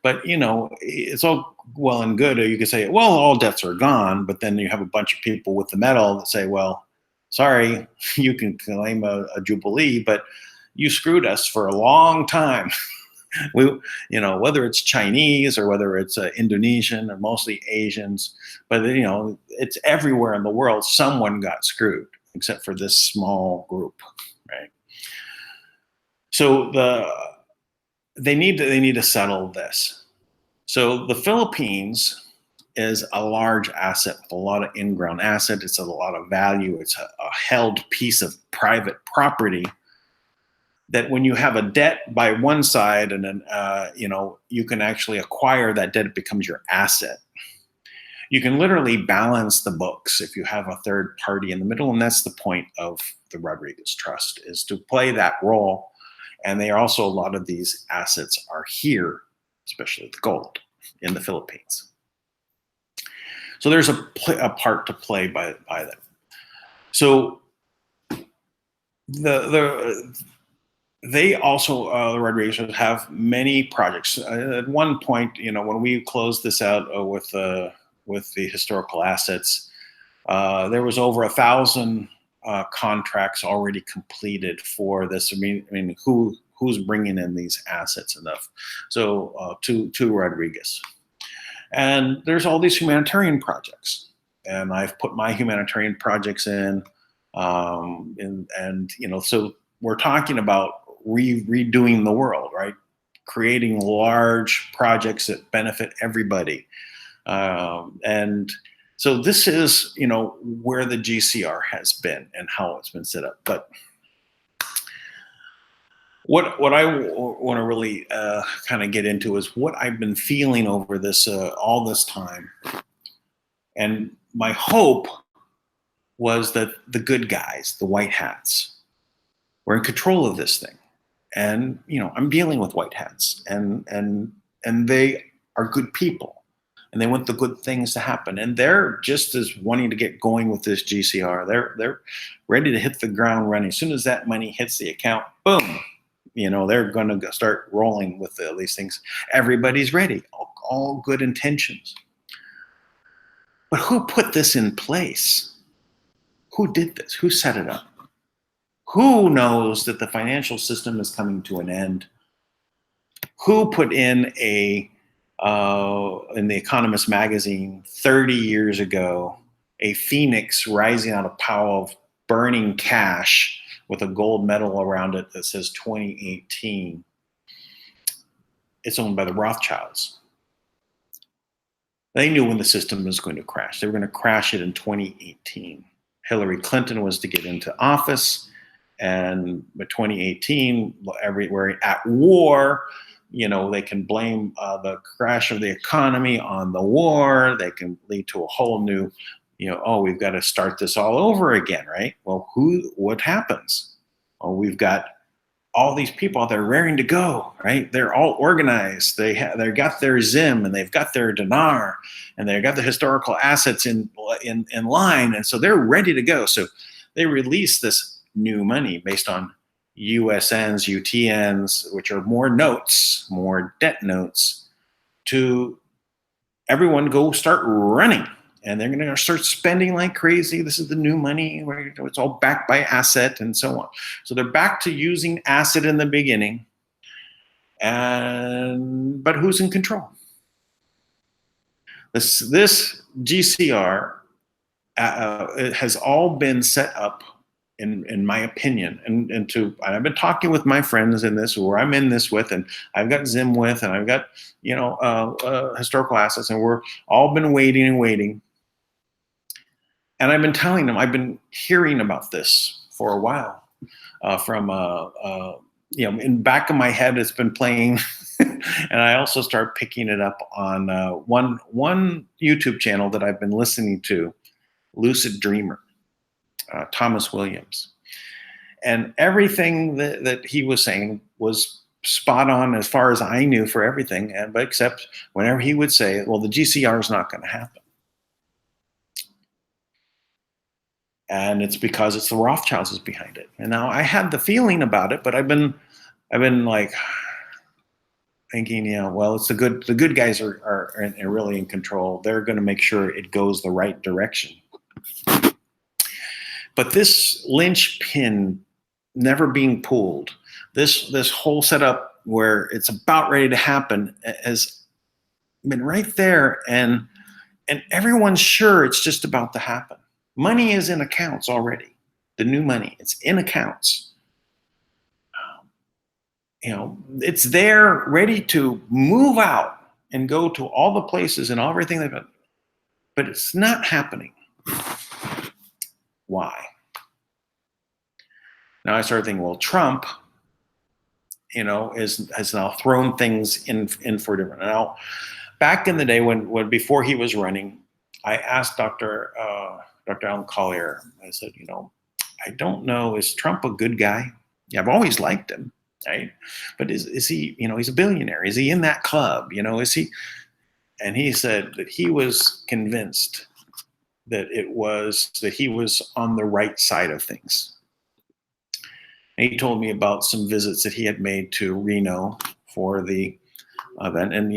But it's all well and good. You could say, well, all debts are gone, but then you have a bunch of people with the metal that say, well, sorry, you can claim a Jubilee, but you screwed us for a long time. Whether it's Chinese or whether it's Indonesian or mostly Asians, but it's everywhere in the world. Someone got screwed, except for this small group, right? So they need to settle this. So the Philippines is a large asset with a lot of in-ground asset. It's a lot of value. It's a held piece of private property, that when you have a debt by one side, and then you can actually acquire that debt, it becomes your asset. You can literally balance the books if you have a third party in the middle, and that's the point of the Rodrigues Trust, is to play that role. And they are also, a lot of these assets are here, especially the gold, in the Philippines. So there's a part to play by them. So they also, the Rodrigues, have many projects. At one point, when we closed this out with the historical assets, there was over 1,000 contracts already completed for this. I mean, who's bringing in these assets enough? So to Rodrigues, and there's all these humanitarian projects, and I've put my humanitarian projects in, and so we're talking about redoing the world, right? Creating large projects that benefit everybody. And so this is, where the GCR has been and how it's been set up. But What I want to really kind of get into is what I've been feeling over this all this time, and my hope was that the good guys, the white hats, were in control of this thing. And I'm dealing with white hats, and they are good people, and they want the good things to happen, and they're just as wanting to get going with this GCR. They're ready to hit the ground running. As soon as that money hits the account, boom, they're going to start rolling with these things. Everybody's ready, all good intentions. But who put this in place? Who did this? Who set it up? Who knows that the financial system is coming to an end? Who put in in the Economist magazine 30 years ago, a phoenix rising out of pile of burning cash with a gold medal around it that says 2018? It's owned by the Rothschilds. They knew when the system was going to crash. They were going to crash it in 2018. Hillary Clinton was to get into office, and by 2018, everywhere at war, they can blame the crash of the economy on the war. They can lead to a whole new, we've got to start this all over again, right? Well, what happens? Well, we've got all these people out there raring to go, right? They're all organized. They got their Zim, and they've got their dinar, and they've got the historical assets in line, and so they're ready to go. So they release this new money based on USNs, UTNs, which are more notes, more debt notes, to everyone go start running. And they're going to start spending like crazy. This is the new money where it's all backed by asset and so on. So they're back to using asset in the beginning. But who's in control? This GCR it has all been set up, in my opinion, and I've been talking with my friends in this, where I'm in this with, and I've got Zim with, and I've got historical assets, and we're all been waiting and waiting. And I've been telling them, I've been hearing about this for a while in back of my head, it's been playing. And I also start picking it up on one YouTube channel that I've been listening to, Lucid Dreamer, Thomas Williams. And everything that he was saying was spot on as far as I knew for everything, but except whenever he would say, well, the GCR is not going to happen. And it's because it's the Rothschilds is behind it. And now I had the feeling about it, but I've been like thinking, well, it's the good guys are really in control. They're going to make sure it goes the right direction. But this linchpin never being pulled, this whole setup where it's about ready to happen, has been right there, and everyone's sure it's just about to happen. Money is in accounts already. The new money, it's in accounts. It's there, ready to move out and go to all the places and everything they've done. But it's not happening. Why? Now I started thinking, well, Trump, has now thrown things in for different. Now, back in the day when before he was running, I asked Dr. Alan Collier, I said, I don't know, is Trump a good guy? Yeah, I've always liked him, right? But is he, he's a billionaire. Is he in that club? Is he? And he said that he was convinced that he was on the right side of things. And he told me about some visits that he had made to Reno for the event. And,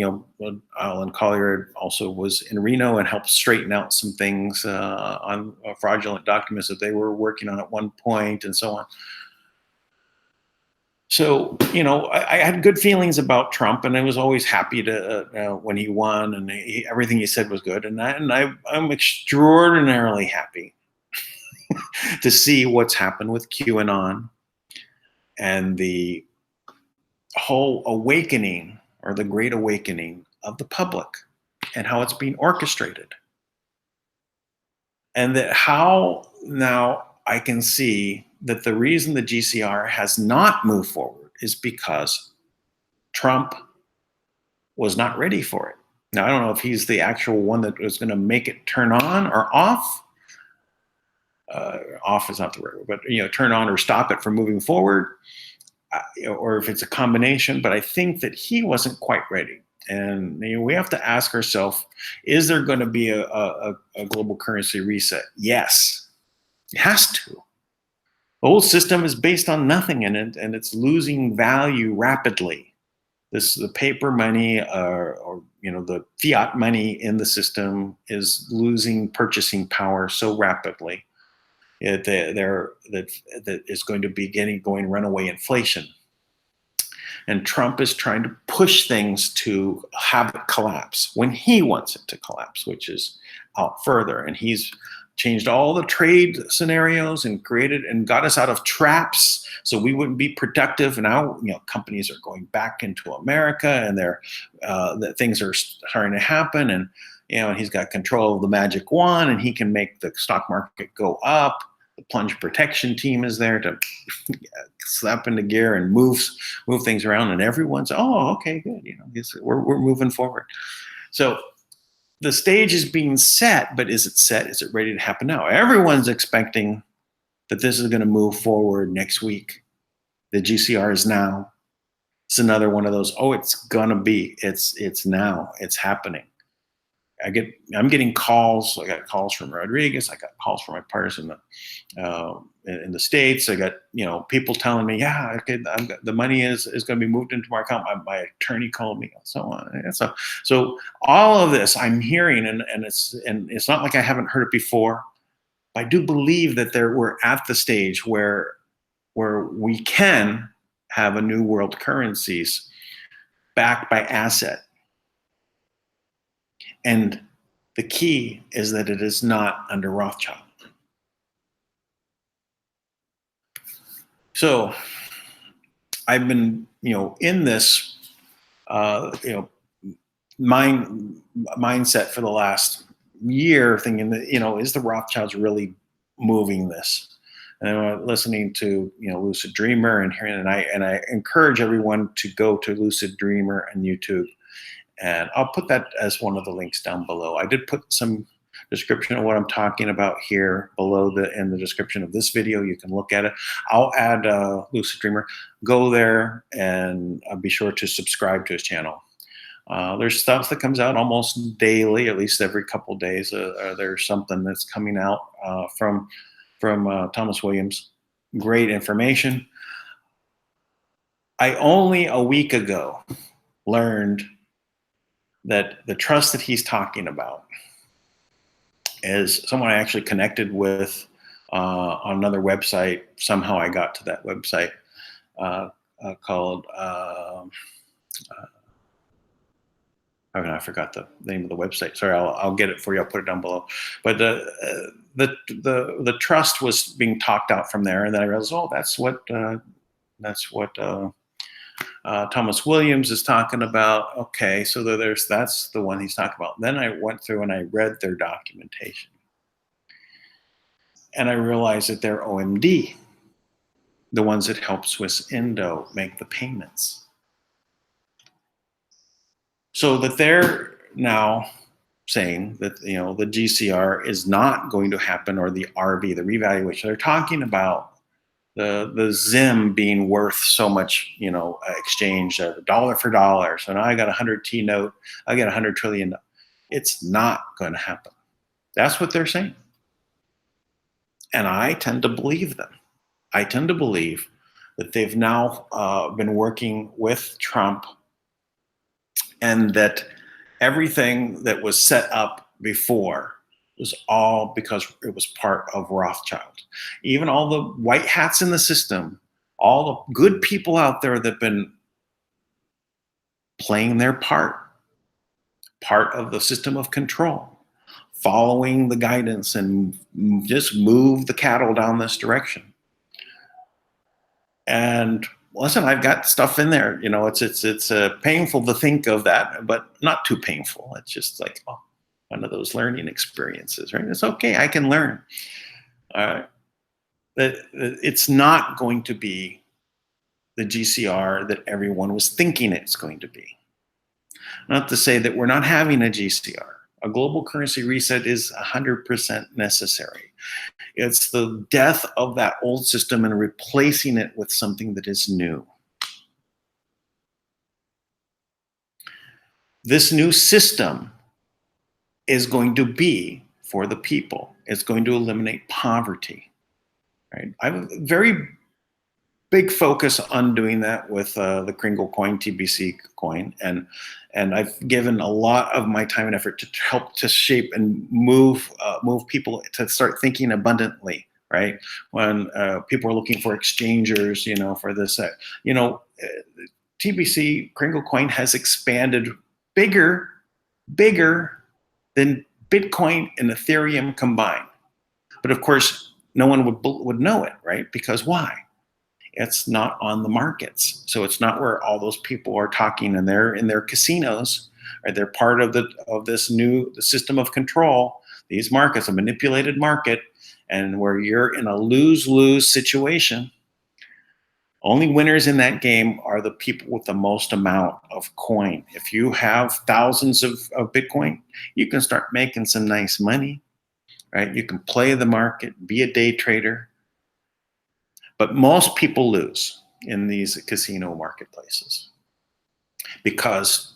Alan Collier also was in Reno and helped straighten out some things on fraudulent documents that they were working on at one point and so on. So, I had good feelings about Trump, and I was always happy to when he won, and everything he said was good. And I'm extraordinarily happy to see what's happened with QAnon and the whole awakening, or the great awakening of the public, and how it's being orchestrated. And that how now I can see that the reason the GCR has not moved forward is because Trump was not ready for it. Now, I don't know if he's the actual one that was going to make it turn on or off. Off is not the word, but turn on or stop it from moving forward, or if it's a combination. But I think that he wasn't quite ready. And we have to ask ourselves, is there going to be a global currency reset? Yes, it has to. The whole system is based on nothing in it, and it's losing value rapidly. The paper money or the fiat money in the system is losing purchasing power so rapidly that is going to be going runaway inflation. And Trump is trying to push things to have it collapse when he wants it to collapse, which is out further. And he's changed all the trade scenarios and created and got us out of traps so we wouldn't be productive. And now, companies are going back into America, and that things are starting to happen. And he's got control of the magic wand, and he can make the stock market go up. The plunge protection team is there to slap into gear and move things around, and everyone's, oh, okay, good. We're moving forward. So the stage is being set, but is it set? Is it ready to happen now? Everyone's expecting that this is going to move forward next week. The GCR is now. It's another one of those, it's gonna be. It's now. It's happening. I'm getting calls. I got calls from Rodrigues. I got calls from my partners in the States. I got people telling me, yeah, okay, the money is going to be moved into my account. My attorney called me, and so on. And so all of this I'm hearing, and it's not like I haven't heard it before. But I do believe that we're at the stage where we can have a new world currencies backed by asset. And the key is that it is not under Rothschild. So I've been, in this, mindset for the last year, thinking that, is the Rothschilds really moving this? And I'm listening to, Lucid Dreamer and hearing, and I encourage everyone to go to Lucid Dreamer on YouTube. And I'll put that as one of the links down below. I did put some description of what I'm talking about here below in the description of this video. You can look at it. I'll add Lucid Dreamer. Go there and be sure to subscribe to his channel. There's stuff that comes out almost daily, at least every couple of days. There's something that's coming out from Thomas Williams. Great information. I only a week ago learned that the trust that he's talking about is someone I actually connected with on another website. Somehow I got to that website called, I forgot the name of the website. Sorry, I'll get it for you. I'll put it down below. But the trust was being talked out from there, and then I realized, that's what Thomas Williams is talking about. Okay, so that's the one he's talking about. Then I went through and I read their documentation, and I realized that they're OMD, the ones that help SwissIndo make the payments. So that they're now saying that the GCR is not going to happen, or the RV, the revaluation. They're talking about the Zim being worth so much, exchange dollar for dollar. So now I got a 100T note, I get 100 trillion. It's not going to happen. That's what they're saying. And I tend to believe them. I tend to believe that they've now been working with Trump, and that everything that was set up before was all because it was part of Rothschild. Even all the white hats in the system, all the good people out there that have been playing their part of the system of control, following the guidance, and just move the cattle down this direction. And listen, I've got stuff in there. It's painful to think of that, but not too painful. It's just like, one of those learning experiences, right? It's okay, I can learn. It's not going to be the GCR that everyone was thinking it's going to be. Not to say that we're not having a GCR. A global currency reset is 100% necessary. It's the death of that old system and replacing it with something that is new. This new system is going to be for the people. It's going to eliminate poverty. Right? I have a very big focus on doing that with the Kringle Coin, TBC coin, and I've given a lot of my time and effort to help to shape and move people to start thinking abundantly. Right? When people are looking for exchangers, for this, TBC Kringle Coin has expanded bigger than Bitcoin and Ethereum combined. But of course, no one would know it, right? Because why? It's not on the markets. So it's not where all those people are talking, and they're in their casinos, or they're part of this new system of control. These markets, a manipulated market, and where you're in a lose-lose situation. Only winners in that game are the people with the most amount of coin. If you have thousands of Bitcoin, you can start making some nice money, right? You can play the market, be a day trader. But most people lose in these casino marketplaces because,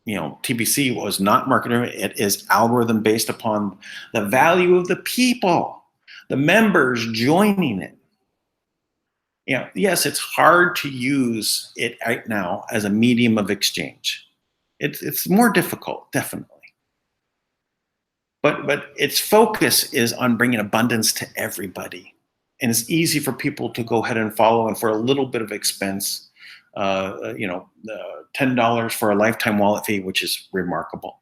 TBC was not marketing. It is algorithm based upon the value of the people, the members joining it. Yes, it's hard to use it right now as a medium of exchange. It's more difficult, definitely. But its focus is on bringing abundance to everybody. And it's easy for people to go ahead and follow, and for a little bit of expense, $10 for a lifetime wallet fee, which is remarkable.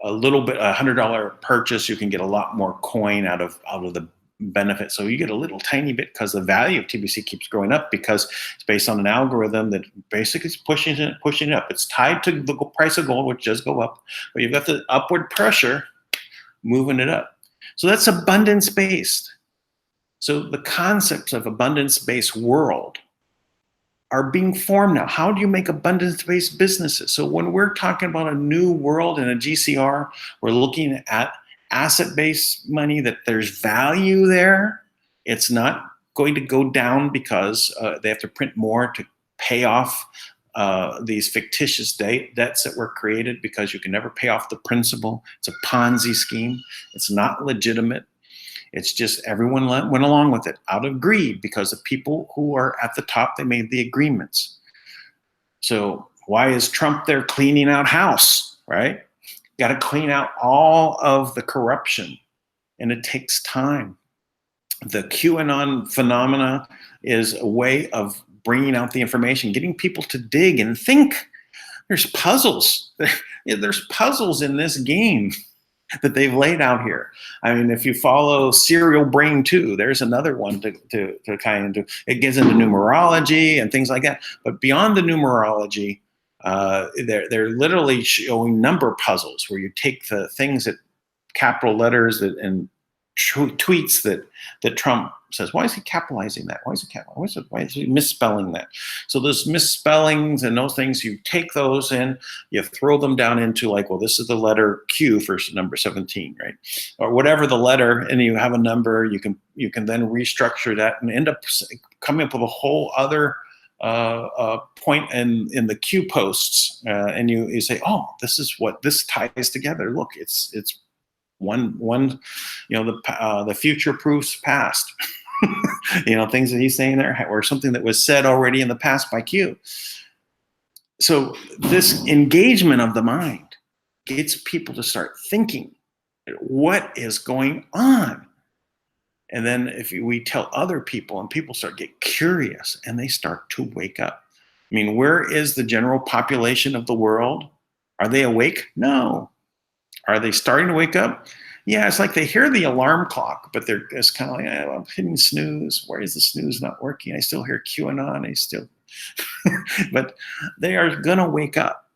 A little bit, $100 purchase, you can get a lot more coin out of the benefit. So you get a little tiny bit because the value of TBC keeps growing up because it's based on an algorithm that basically is pushing it up. It's tied to the price of gold, which does go up, but you've got the upward pressure moving it up. So that's abundance based. So the concepts of abundance based world are being formed now. How do you make abundance-based businesses? So when we're talking about a new world and a GCR, we're looking at asset-based money, that there's value there. It's not going to go down because they have to print more to pay off these fictitious debts that were created, because you can never pay off the principal. It's a Ponzi scheme. It's not legitimate. It's just everyone went along with it out of greed, because the people who are at the top, they made the agreements. So why is Trump there cleaning out house, right? Got to clean out all of the corruption, and it takes time. The QAnon phenomena is a way of bringing out the information, getting people to dig and think. There's puzzles. There's puzzles in this game that they've laid out here. I mean, if you follow Serial Brain 2, there's another one to kind of, it gets into numerology and things like that. But beyond the numerology, they're literally showing number puzzles where you take the things that capital letters and tweets that Trump says. Why is he capitalizing that? Why is he misspelling that? So those misspellings and those things, you take those and you throw them down into, like, well, this is the letter Q for number 17, right? Or whatever the letter, and you have a number. You can then restructure that and end up coming up with a whole other point in the Q posts, and you say, oh, this is what this ties together. Look, it's one the future proofs past. Things that he's saying there, or something that was said already in the past by Q. So this engagement of the mind gets people to start thinking, what is going on? And then if we tell other people, and people start get curious, and they start to wake up. I mean, where is the general population of the world? Are they awake? No. Are they starting to wake up? Yeah, it's like they hear the alarm clock, but they're just kind of like, oh, I'm hitting snooze. Why is the snooze not working? I still hear QAnon. But they are going to wake up.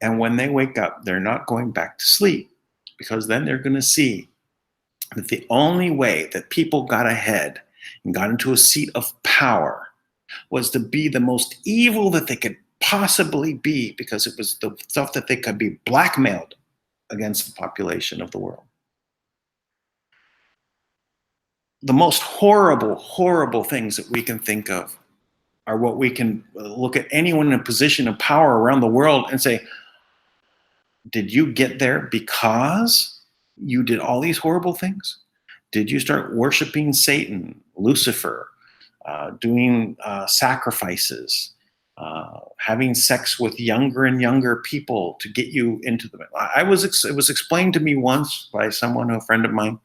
And when they wake up, they're not going back to sleep, because then they're going to see that the only way that people got ahead and got into a seat of power was to be the most evil that they could possibly be, because it was the stuff that they could be blackmailed against the population of the world. The most horrible, horrible things that we can think of are what we can look at anyone in a position of power around the world and say, did you get there because you did all these horrible things? Did you start worshiping Satan, Lucifer, doing sacrifices, having sex with younger and younger people to get you into the... It was explained to me once by someone, a friend of mine,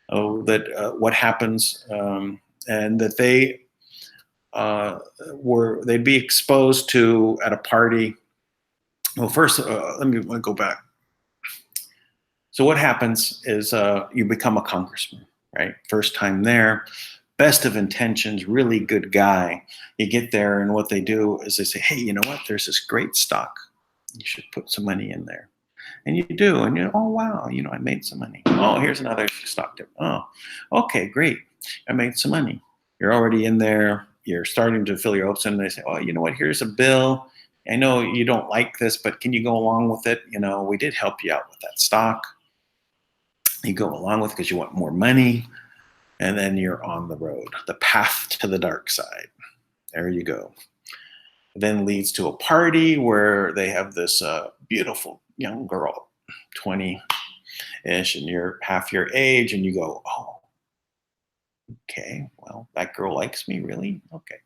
that what happens, and that they'd be exposed to at a party. Well, first, let me go back. So what happens is you become a congressman, right? First time there, best of intentions, really good guy. You get there, and what they do is they say, hey, you know what? There's this great stock. You should put some money in there. And you do, and you're, oh, wow, I made some money. Oh, here's another stock tip. Oh, okay, great. I made some money. You're already in there. You're starting to fill your hopes, and they say, oh, you know what? Here's a bill. I know you don't like this, but can you go along with it? We did help you out with that stock. You go along with it because you want more money, and then you're on the road, the path to the dark side. There you go. It then leads to a party where they have this beautiful young girl, 20-ish, and you're half your age, and you go, oh, okay, well, that girl likes me, really? Okay.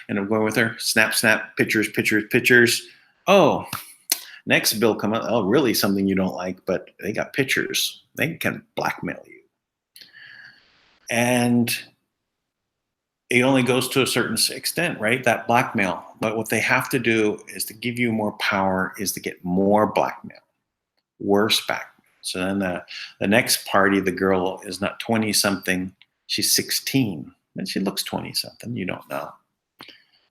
And I'm going with her, snap, snap, pictures, pictures, pictures. Oh, next bill come out, oh, really something you don't like, but they got pictures. They can blackmail you. And it only goes to a certain extent, right? That blackmail. But what they have to do is to give you more power is to get more blackmail, worse blackmail. So then the next party, the girl is not 20-something, she's 16. And she looks 20-something, you don't know.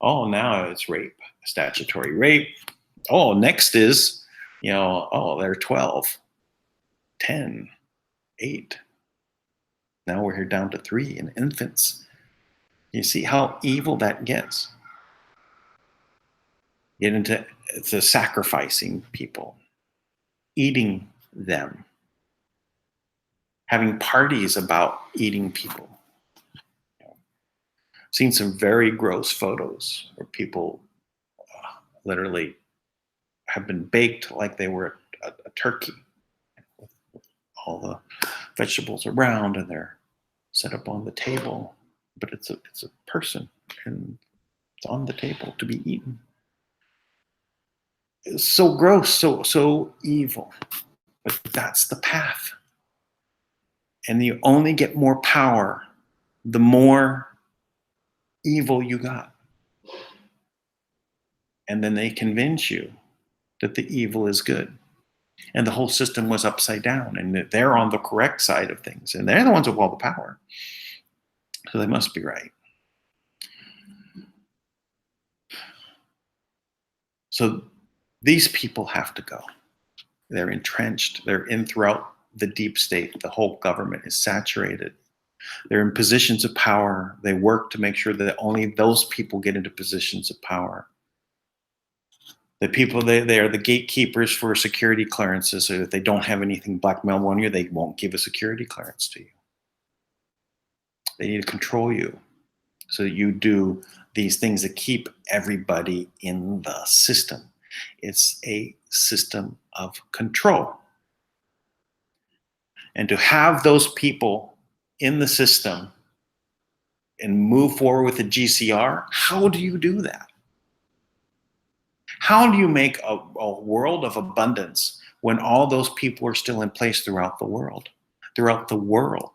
Oh, now it's rape, statutory rape. Oh, next is, oh, they're 12, 10, 8. Now we're here down to 3 and infants. You see how evil that gets. Get into sacrificing people, eating them, having parties about eating people. Seen some very gross photos where people literally have been baked like they were a turkey, with all the vegetables around, and they're set up on the table, but it's a person, and it's on the table to be eaten. It's so gross, so evil, but that's the path. And you only get more power the more evil you got. And then they convince you that the evil is good. And the whole system was upside down, and they're on the correct side of things, and they're the ones with all the power. So they must be right. So these people have to go. They're entrenched. They're in throughout the deep state. The whole government is saturated. They're in positions of power. They work to make sure that only those people get into positions of power. The people, they are the gatekeepers for security clearances, so that they don't have anything blackmail on you, they won't give a security clearance to you. They need to control you so that you do these things that keep everybody in the system. It's a system of control. And to have those people in the system and move forward with the GCR, how do you do that? How do you make a world of abundance when all those people are still in place throughout the world? Throughout the world.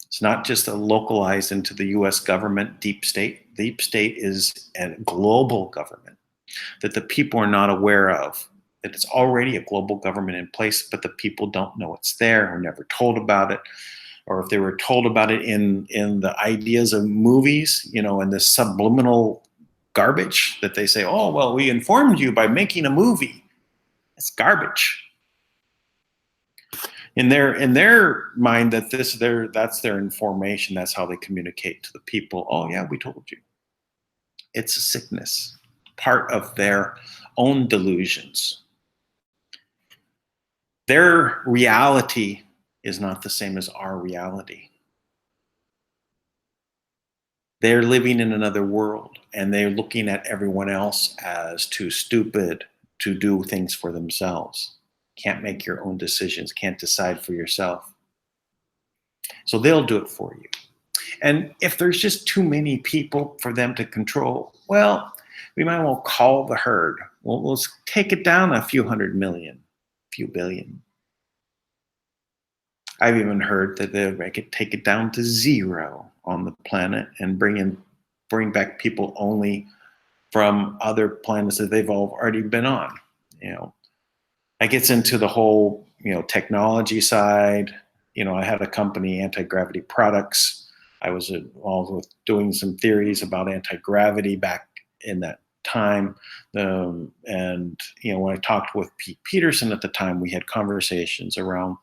It's not just localized into the US government, deep state. Deep state is a global government that the people are not aware of, that it's already a global government in place, but the people don't know it's there or never told about it. Or if they were told about it in the ideas of movies, in the subliminal garbage that they say, oh, well, we informed you by making a movie. It's garbage. in their mind that that's their information. That's how they communicate to the people. Oh yeah, we told you. It's a sickness, part of their own delusions. Their reality is not the same as our reality. They're living in another world, and they're looking at everyone else as too stupid to do things for themselves. Can't make your own decisions, can't decide for yourself. So they'll do it for you. And if there's just too many people for them to control, well, we might well call the herd. Well, let's take it down a few hundred million, a few billion. I've even heard that they could take it down to zero on the planet and bring back people only from other planets that they've already been on. That gets into the whole technology side. I had a company, Anti-Gravity Products. I was involved with doing some theories about anti-gravity back in that time. And when I talked with Pete Peterson at the time, we had conversations around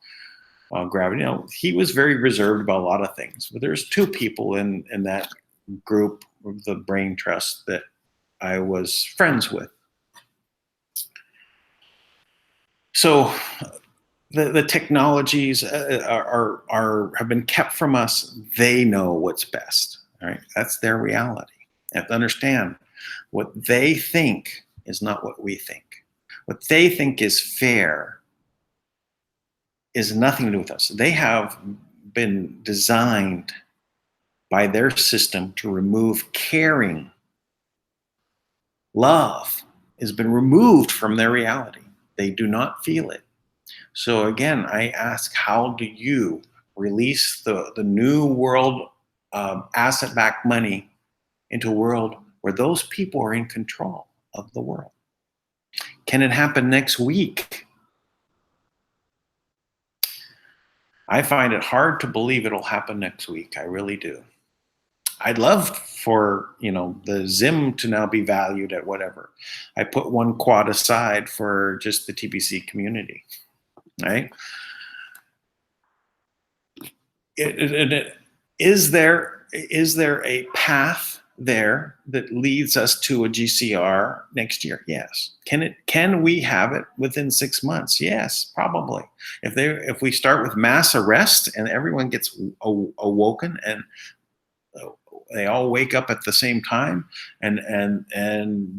gravity. He was very reserved about a lot of things, but there's two people in that group of the Brain Trust that I was friends with. So the technologies have been kept from us. They know what's best. All right, that's their reality. You have to understand, what they think is not what we think. What they think is fair is nothing to do with us. They have been designed by their system to remove caring. Love has been removed from their reality. They do not feel it. So again, I ask, how do you release the new world asset-backed money into a world where those people are in control of the world? Can it happen next week? I find it hard to believe it'll happen next week. I really do. I'd love for the Zim to now be valued at whatever. I put one quad aside for just the TBC community, right? Is there a path there that leads us to a GCR next year? Yes. Can we have it within 6 months? Yes, probably. If we start with mass arrest and everyone gets awoken and they all wake up at the same time and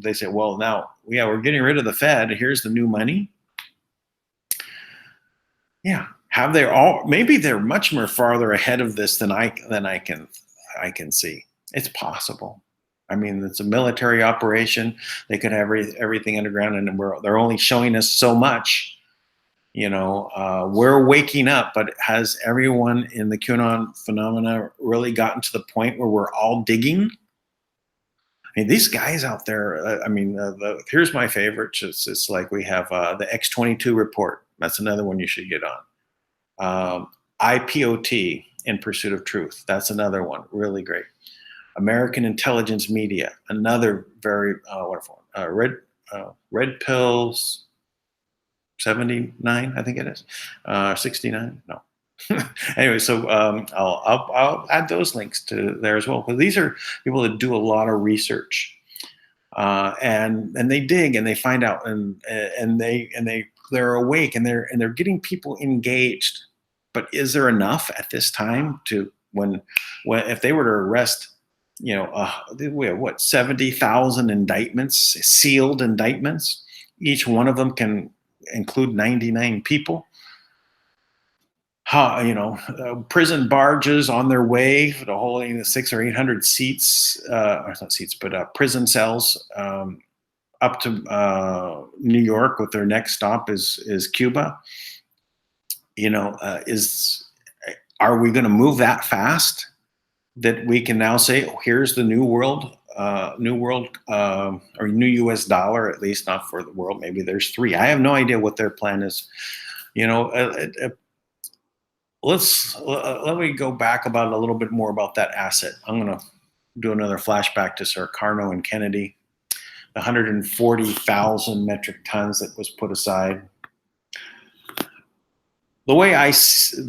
they say, well, now we're getting rid of the Fed. Here's the new money. Yeah. Have they all? Maybe they're much more farther ahead of this than I can see. It's possible. I mean, it's a military operation. They could have everything underground, and they're only showing us so much. We're waking up, but has everyone in the QAnon phenomena really gotten to the point where we're all digging? I mean, these guys out there. Here's my favorite. It's like we have the X-22 report. That's another one you should get on. IPOT, In Pursuit of Truth. That's another one, really great. American Intelligence Media, another very wonderful. Red Pills 79, I think it is. 69, no. Anyway, so I'll add those links to there as well, because these are people that do a lot of research, and they dig and they find out, and they're awake and they're getting people engaged. But is there enough at this time to when if they were to arrest, we have what, 70,000 indictments, sealed indictments? Each one of them can include 99 people. Prison barges on their way to holding 600 or 800 seats, or not seats, but prison cells up to New York, with their next stop is Cuba. Are we going to move that fast that we can now say, oh, here's the new world, or new US dollar, at least not for the world. Maybe there's 3. I have no idea what their plan is. Let me go back about a little bit more about that asset. I'm going to do another flashback to Sir Carnot and Kennedy, the 140,000 metric tons that was put aside. The way I see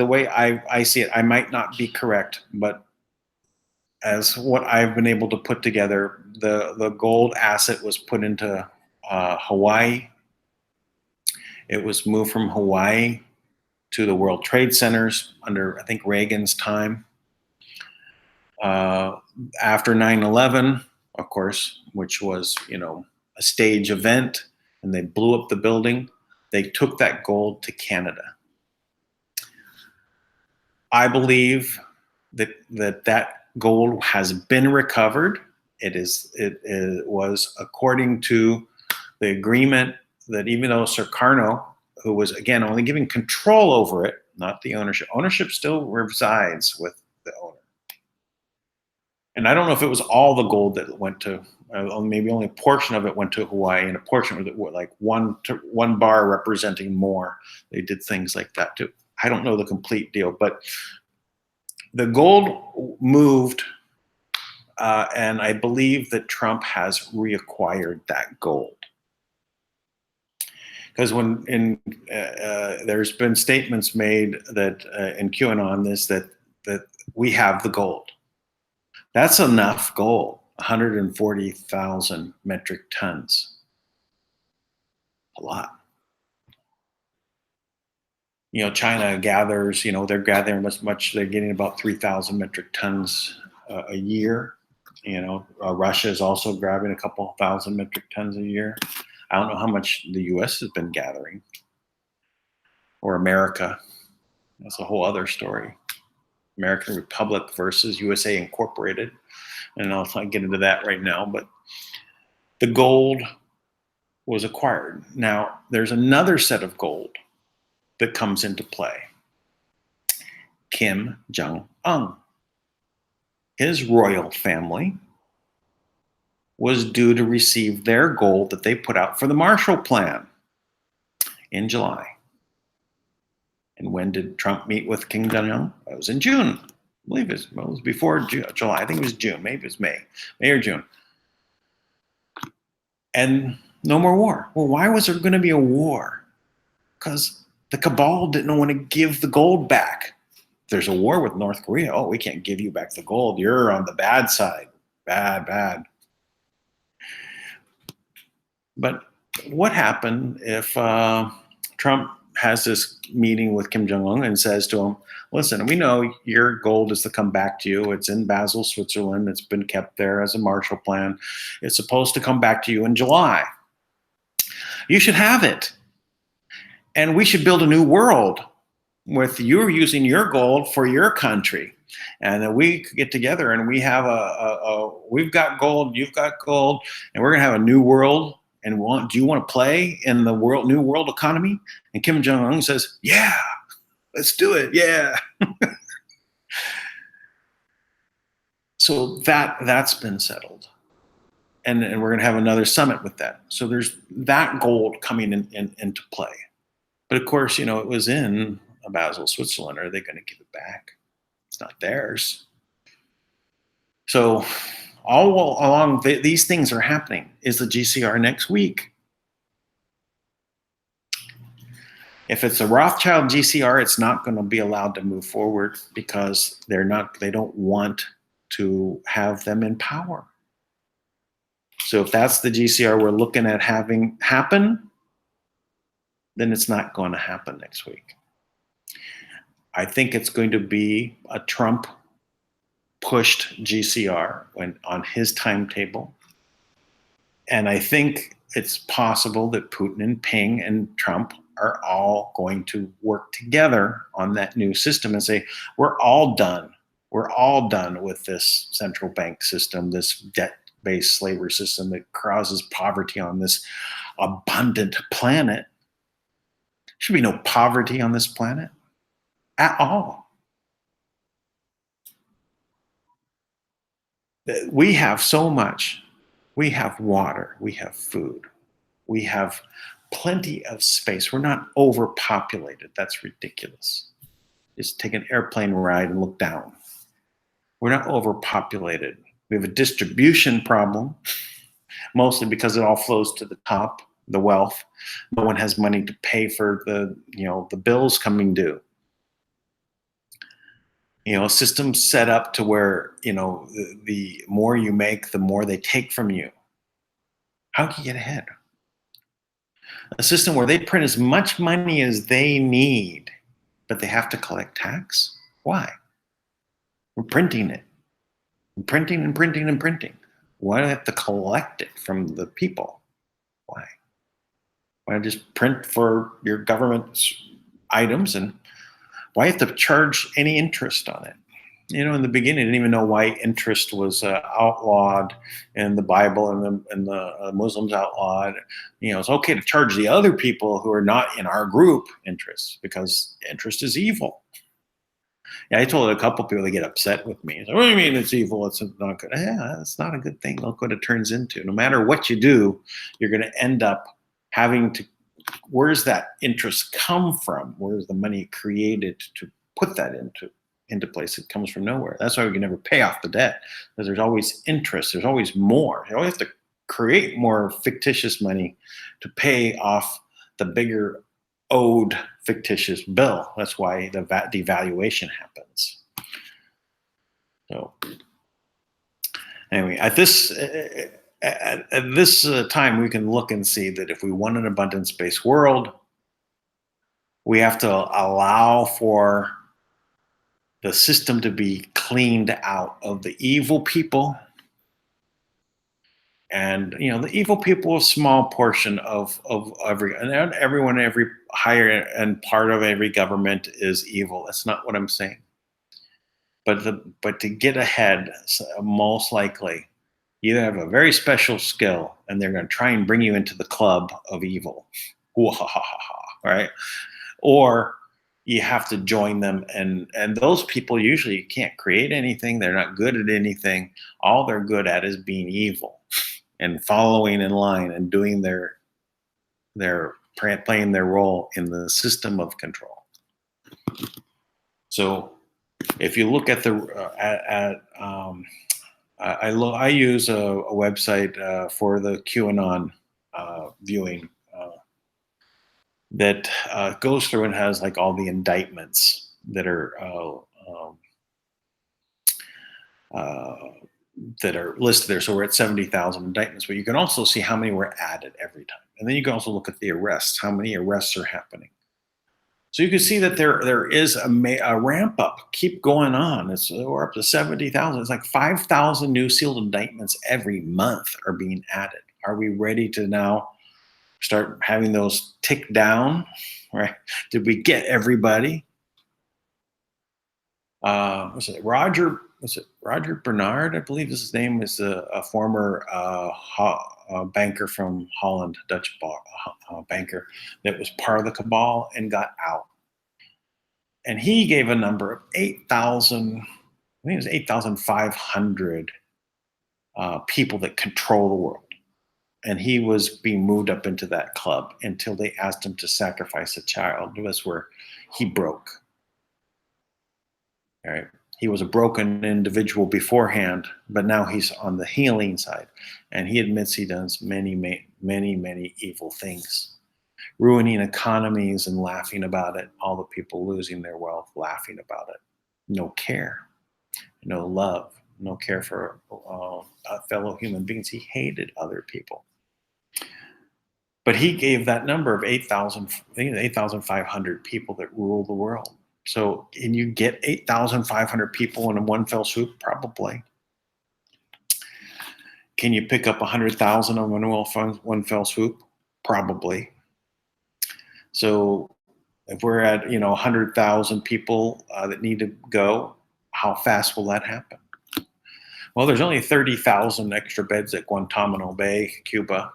it, I might not be correct, but as what I've been able to put together, the gold asset was put into Hawaii. It was moved from Hawaii to the World Trade Centers under, I think, Reagan's time. After 9/11, of course, which was, a stage event, and they blew up the building, they took that gold to Canada. I believe that gold has been recovered. It was according to the agreement that even though Sukarno, who was again only giving control over it, not the ownership still resides with the owner. And I don't know if it was all the gold that went to, maybe only a portion of it went to Hawaii, and a portion of it, like one bar representing more. They did things like that too. I don't know the complete deal, but the gold moved, and I believe that Trump has reacquired that gold. Because there's been statements made that in QAnon that we have the gold. That's enough gold, 140,000 metric tons. A lot. China gathers, they're gathering as much, they're getting about 3,000 metric tons a year. Russia is also grabbing a couple thousand metric tons a year. I don't know how much the U.S. has been gathering, or America. That's a whole other story. American Republic versus USA Incorporated. And I'll get into that right now, but the gold was acquired. Now, there's another set of gold that comes into play. Kim Jong-un. His royal family was due to receive their gold that they put out for the Marshall Plan in July. And when did Trump meet with Kim Jong-un? It was in June. I believe it was before July. I think it was June. Maybe it was May or June. And no more war. Well, why was there going to be a war? Because the cabal didn't want to give the gold back. There's a war with North Korea. Oh, we can't give you back the gold. You're on the bad side. Bad. But what happened if Trump has this meeting with Kim Jong-un and says to him, listen, we know your gold is to come back to you. It's in Basel, Switzerland. It's been kept there as a Marshall Plan. It's supposed to come back to you in July. You should have it. And we should build a new world with you using your gold for your country. And then we could get together and we have we've got gold, you've got gold, and we're going to have a new world. And do you want to play in the new world economy? And Kim Jong-un says, yeah, let's do it. Yeah. So that's been settled. And we're going to have another summit with that. So there's that gold coming into play. But of course, it was in Basel, Switzerland. Are they going to give it back? It's not theirs. So all along, these things are happening. Is the GCR next week? If it's a Rothschild GCR, it's not going to be allowed to move forward because they don't want to have them in power. So if that's the GCR we're looking at having happen, then it's not going to happen next week. I think it's going to be a Trump pushed GCR on his timetable. And I think it's possible that Putin and Ping and Trump are all going to work together on that new system and say, we're all done. We're all done with this central bank system, this debt-based slavery system that causes poverty on this abundant planet. There should be no poverty on this planet at all. We have so much. We have water. We have food. We have plenty of space. We're not overpopulated. That's ridiculous. Just take an airplane ride and look down. We're not overpopulated. We have a distribution problem, mostly because it all flows to the top the wealth. No one has money to pay for the bills coming due. A system set up to where, the more you make, the more they take from you. How can you get ahead? A system where they print as much money as they need, but they have to collect tax? Why? We're printing it. We're printing and printing and printing. Why do I have to collect it from the people? Why? Why not just print for your government items, and why have to charge any interest on it? In the beginning, I didn't even know why interest was outlawed in the Bible, and the Muslims outlawed. It's okay to charge the other people who are not in our group interest, because interest is evil. Yeah, I told a couple people, they get upset with me. What do you mean it's evil? It's not good. Yeah, it's not a good thing. Look what it turns into. No matter what you do, you're going to end up having to. Where's that interest come from? Where's the money created to put that into place? It comes from nowhere. That's why we can never pay off the debt, because there's always interest. There's always more. You always have to create more fictitious money to pay off the bigger owed fictitious bill. That's why the devaluation happens. So anyway, at this time, we can look and see that if we want an abundance-based world, we have to allow for the system to be cleaned out of the evil people. And the evil people, a small portion of everyone, every higher and part of every government is evil. That's not what I'm saying. But to get ahead, most likely, you have a very special skill, and they're going to try and bring you into the club of evil, right? Or you have to join them, and those people usually can't create anything. They're not good at anything. All they're good at is being evil and following in line and doing their playing their role in the system of control. So if you look at I use a website for the QAnon viewing that goes through and has like all the indictments that are listed there. So we're at 70,000 indictments, but you can also see how many were added every time. And then you can also look at the arrests, how many arrests are happening. So you can see that there is a ramp up, keep going on. We're up to 70,000. It's like 5,000 new sealed indictments every month are being added. Are we ready to now start having those tick down? Right? Did we get everybody? Roger Bernard, I believe is his name, is a former banker from Holland, Dutch banker that was part of the cabal and got out. And he gave a number of 8,000, I think it was 8,500 people that control the world. And he was being moved up into that club until they asked him to sacrifice a child. That's where he broke. All right. He was a broken individual beforehand, but now he's on the healing side. And he admits he does many, many evil things, ruining economies and laughing about it. All the people losing their wealth, laughing about it. No care, no love, no care for fellow human beings. He hated other people. But he gave that number of 8,500 people that rule the world. So can you get 8,500 people in one fell swoop? Probably. Can you pick up 100,000 on one fell swoop? Probably. So if we're at 100,000 people that need to go, how fast will that happen? Well, there's only 30,000 extra beds at Guantanamo Bay, Cuba.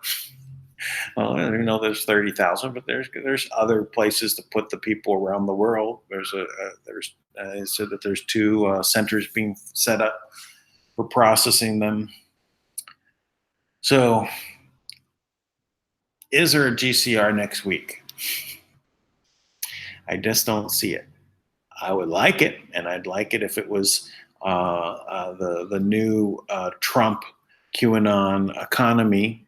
Well, I don't know there's 30,000, but there's other places to put the people around the world. It said that there's 2 centers being set up for processing them. So, is there a GCR next week? I just don't see it. I would like it, and I'd like it if it was the new Trump QAnon economy.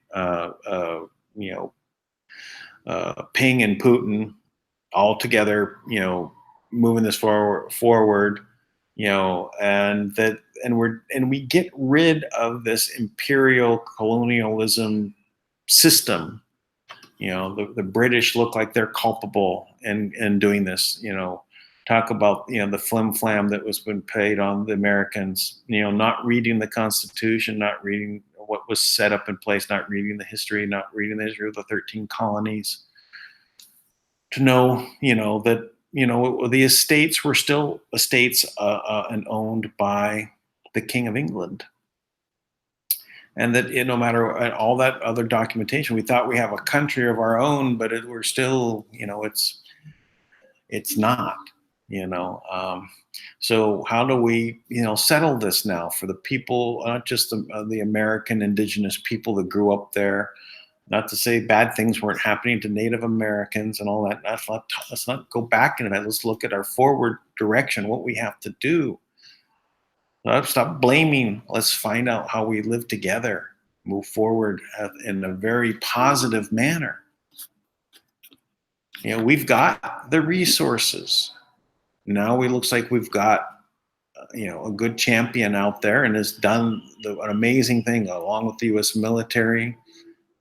Ping and Putin all together, moving this forward, and we get rid of this imperial colonialism system. The British look like they're culpable in doing this. Talk about the flim flam that was been paid on the Americans. Not reading the Constitution, not reading what was set up in place, not reading the history, not reading the history of the 13 colonies. To know, that the estates were still estates and owned by the King of England. And that no matter all that other documentation, we thought we have a country of our own, but we're still, it's not, So how do we, settle this now for the people, not just the American indigenous people that grew up there? Not to say bad things weren't happening to Native Americans and all that. Let's not go back into that. Let's look at our forward direction, what we have to do. Stop blaming. Let's find out how we live together, move forward in a very positive manner. We've got the resources. Now it looks like we've got, a good champion out there and has done an amazing thing along with the U.S. military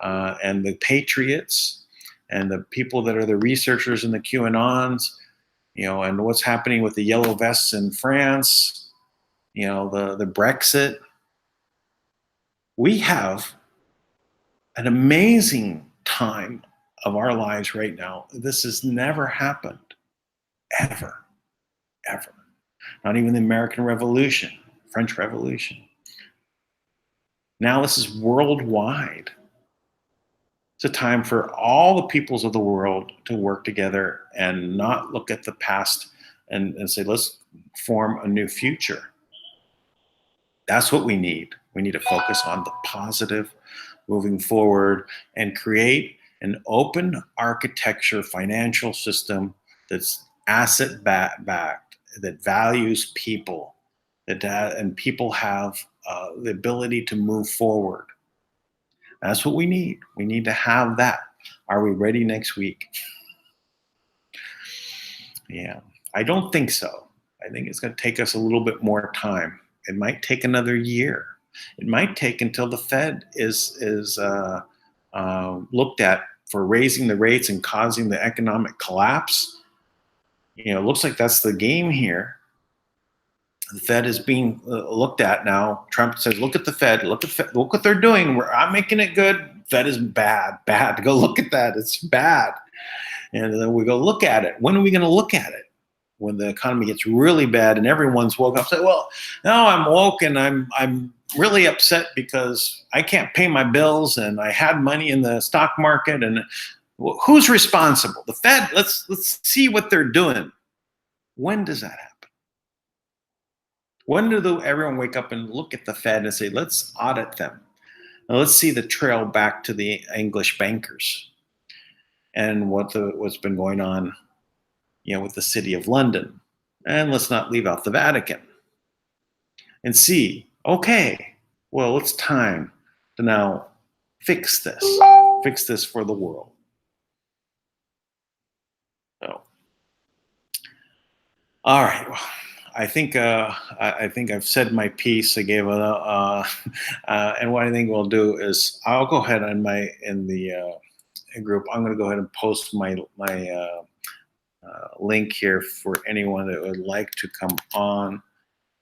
and the patriots and the people that are the researchers and the QAnons, and what's happening with the yellow vests in France. The Brexit. We have an amazing time of our lives right now. This has never happened, ever. Not even the American Revolution, French Revolution. Now this is worldwide. It's a time for all the peoples of the world to work together and not look at the past and say, let's form a new future. That's what we need. We need to focus on the positive, moving forward, and create an open architecture financial system that's asset backed, that values people, and people have the ability to move forward. That's what we need. We need to have that. Are we ready next week? Yeah, I don't think so. I think it's going to take us a little bit more time. It might take another year. It might take until the Fed is looked at for raising the rates and causing the economic collapse. It looks like that's the game here. The Fed is being looked at now. Trump says, "Look at the Fed. Look what they're doing. I'm making it good. Fed is bad. Go look at that. It's bad." And then we go look at it. When are we going to look at it? When the economy gets really bad and everyone's woke up, say, "Well, now I'm woke and I'm really upset because I can't pay my bills and I had money in the stock market." And who's responsible? The Fed. Let's see what they're doing. When does that happen? When do everyone wake up and look at the Fed and say, let's audit them? Now let's see the trail back to the English bankers and what's been going on, with the City of London. And let's not leave out the Vatican. And see, okay, well, it's time to now fix this for the world. So, all right. Well, I think I've said my piece. I gave and what I think we'll do is I'll go ahead in the group. I'm going to go ahead and post my link here for anyone that would like to come on,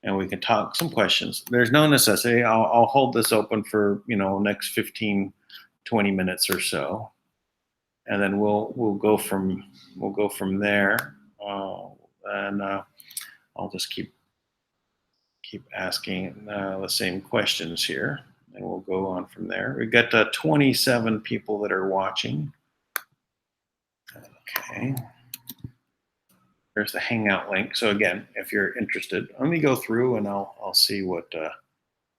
and we can talk some questions. There's no necessity. I'll hold this open for next 15, 20 minutes or so, and then we'll go from there. And I'll just keep asking the same questions here, and we'll go on from there. We've got 27 people that are watching. Okay. There's the Hangout link. So again, if you're interested, let me go through and I'll see what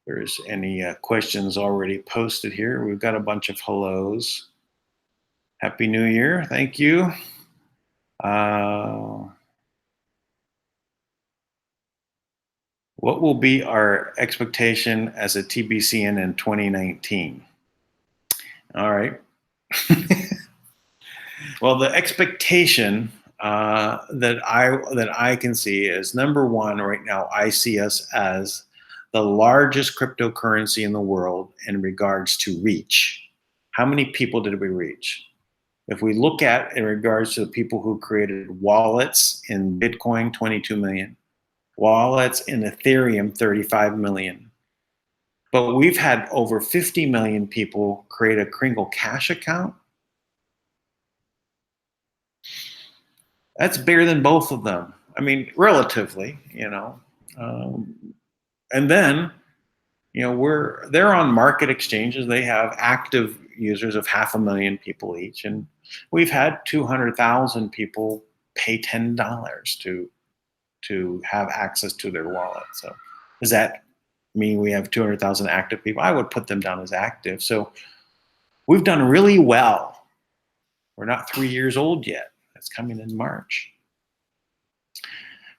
there's any questions already posted here. We've got a bunch of hellos. Happy New Year. Thank you. What will be our expectation as a TBCN in 2019? All right. Well, the expectation that I can see is, number one, right now I see us as the largest cryptocurrency in the world in regards to reach. How many people did we reach? If we look at in regards to the people who created wallets in Bitcoin, 22 million, wallets in Ethereum, 35 million. But we've had over 50 million people create a Kringle Cash account. That's bigger than both of them. I mean, relatively, you know. And then, you know, they're on market exchanges. They have active users of 500,000 people each, and we've had 200,000 people pay $10 to have access to their wallet. So, does that mean we have 200,000 active people? I would put them down as active. So, we've done really well. We're not 3 years old yet. That's coming in March.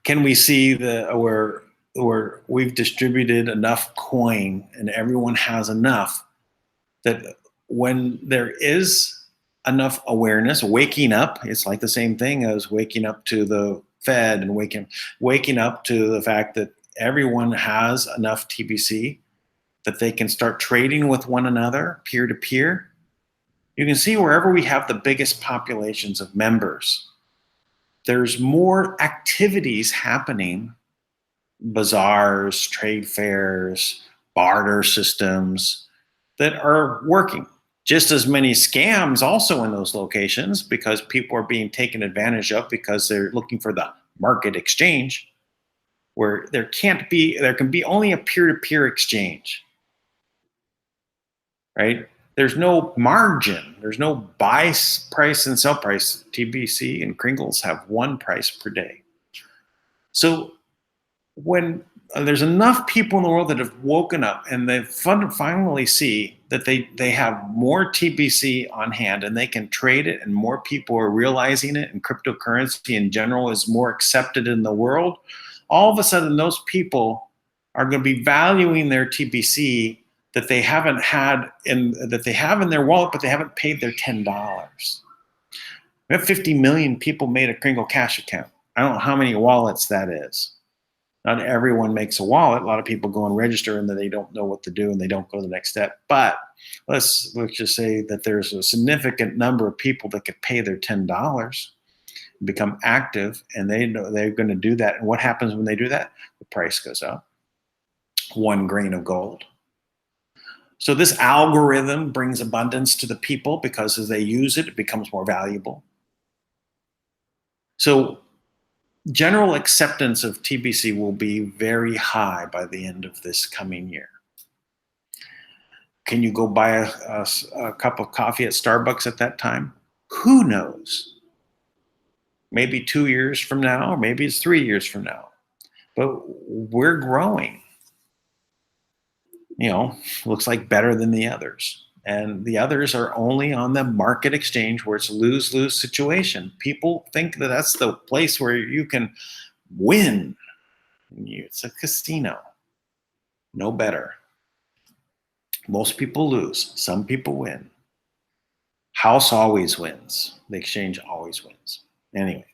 Can we see where we've distributed enough coin and everyone has enough that when there is enough awareness, waking up, it's like the same thing as waking up to the Fed and waking up to the fact that everyone has enough TBC that they can start trading with one another peer to peer. You can see wherever we have the biggest populations of members, there's more activities happening, bazaars, trade fairs, barter systems that are working. Just as many scams also in those locations because people are being taken advantage of because they're looking for the market exchange, where there can be only a peer-to-peer exchange, right? There's no margin. There's no buy price and sell price. TBC and Kringles have one price per day. So when there's enough people in the world that have woken up and they finally see that they have more TBC on hand and they can trade it, and more people are realizing it, and cryptocurrency in general is more accepted in the world, all of a sudden those people are going to be valuing their TBC that they haven't had that they have in their wallet, but they haven't paid their $10. We have 50 million people made a Kringle Cash account. I don't know how many wallets that is. Not everyone makes a wallet. A lot of people go and register and then they don't know what to do and they don't go to the next step. But let's just say that there's a significant number of people that could pay their $10 and become active, and they know they're going to do that. And what happens when they do that? The price goes up. 1 grain of gold. So this algorithm brings abundance to the people because as they use it, it becomes more valuable. So general acceptance of TBC will be very high by the end of this coming year. Can you go buy a cup of coffee at Starbucks at that time? Who knows? Maybe 2 years from now, or maybe it's 3 years from now. But we're growing. You know, looks like better than the others. And the others are only on the market exchange where it's a lose-lose situation. People think that that's the place where you can win. It's a casino. No better. Most people lose. Some people win. House always wins. The exchange always wins. Anyway.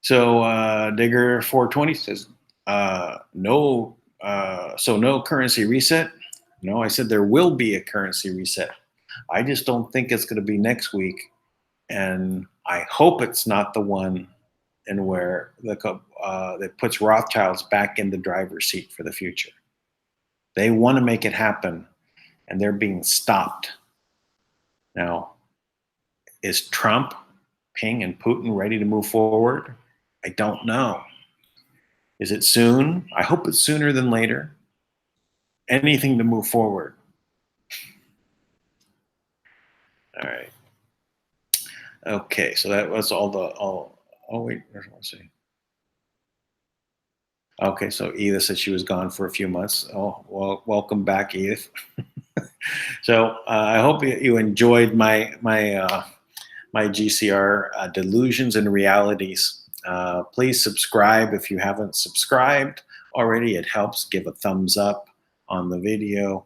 So Digger 420 says, no currency reset. No, I said there will be a currency reset. I just don't think it's going to be next week, and I hope it's not the one in where that puts Rothschilds back in the driver's seat for the future. They want to make it happen, and they're being stopped. Now, is Trump, Ping, and Putin ready to move forward? I don't know. Is it soon? I hope it's sooner than later. Anything to move forward. All right. Okay, so that was oh wait, where's one see? Okay, so Edith said she was gone for a few months. Oh, well, welcome back, Edith. So I hope you enjoyed my GCR Delusions and Realities. Please subscribe if you haven't subscribed already. It helps. Give a thumbs up on the video.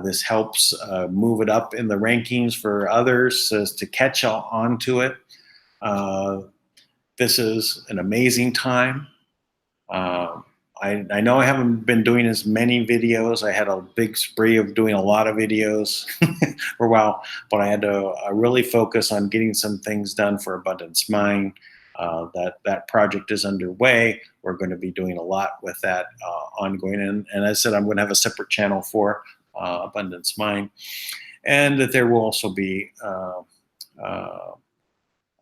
This helps move it up in the rankings for others to catch on to it. This is an amazing time. I know I haven't been doing as many videos. I had a big spree of doing a lot of videos for a while, but I had to really focus on getting some things done for Abundance Mind. That project is underway. We're going to be doing a lot with that ongoing. And as I said, I'm going to have a separate channel for Abundance Mind. And that there will also be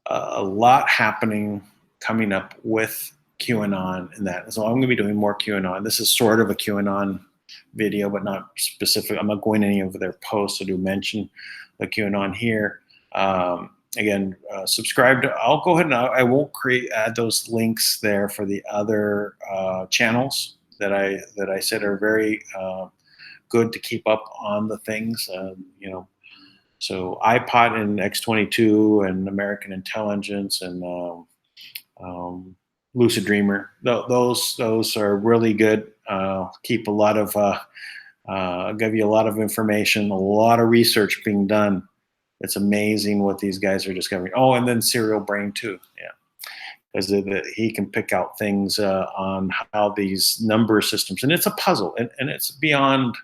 a lot happening coming up with QAnon and that. So I'm going to be doing more QAnon. This is sort of a QAnon video, but not specific. I'm not going to any of their posts. I do mention the QAnon here. Again, subscribe to. I'll go ahead and I will add those links there for the other channels that I said are very good to keep up on the things. You know. So iPod and X22 and American Intelligence and Lucid Dreamer. Those are really good. Keep a lot of give you a lot of information, a lot of research being done. It's amazing what these guys are discovering. Oh, and then Serial Brain too. Yeah, because he can pick out things on how these number systems, and it's a puzzle, and it's beyond.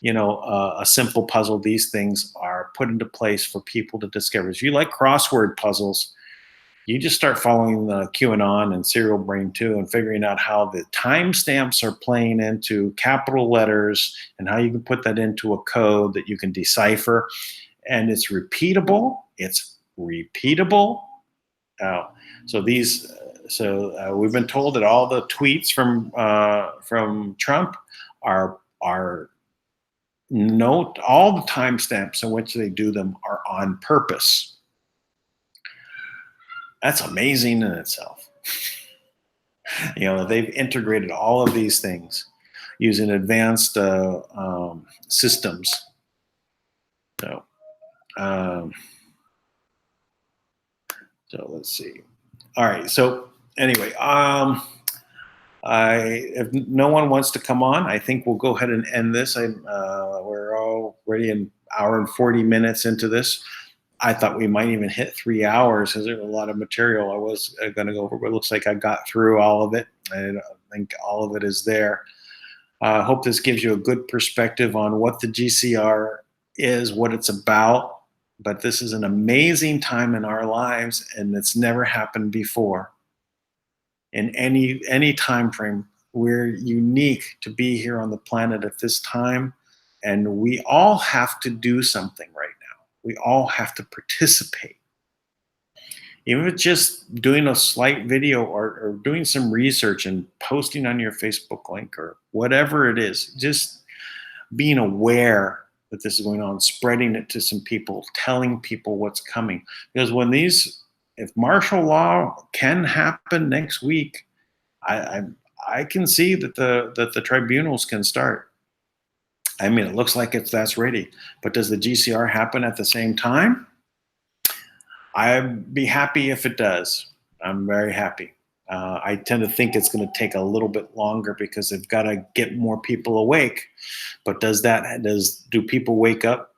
A simple puzzle. These things are put into place for people to discover. If you like crossword puzzles, you just start following the QAnon and Serial Brain 2 and figuring out how the timestamps are playing into capital letters and how you can put that into a code that you can decipher. And it's repeatable. So we've been told that all the tweets from Trump are note all the timestamps in which they do them are on purpose. That's amazing in itself. They've integrated all of these things using advanced systems. So let's see. All right. So anyway, if no one wants to come on, I think we'll go ahead and end this. We're already an hour and 40 minutes into this. I thought we might even hit 3 hours because there's a lot of material I was going to go over, but it looks like I got through all of it. I think all of it is there. I hope this gives you a good perspective on what the GCR is, what it's about. But this is an amazing time in our lives, and it's never happened before. In any time frame, we're unique to be here on the planet at this time, and we all have to do something right now. We all have to participate. Even if it's just doing a slight video or doing some research and posting on your Facebook link or whatever it is, just being aware that this is going on, spreading it to some people, telling people what's coming. Because if martial law can happen next week, I can see that the tribunals can start. I mean, it looks like that's ready. But does the GCR happen at the same time? I'd be happy if it does. I'm very happy. I tend to think it's going to take a little bit longer because they've got to get more people awake. But do people wake up?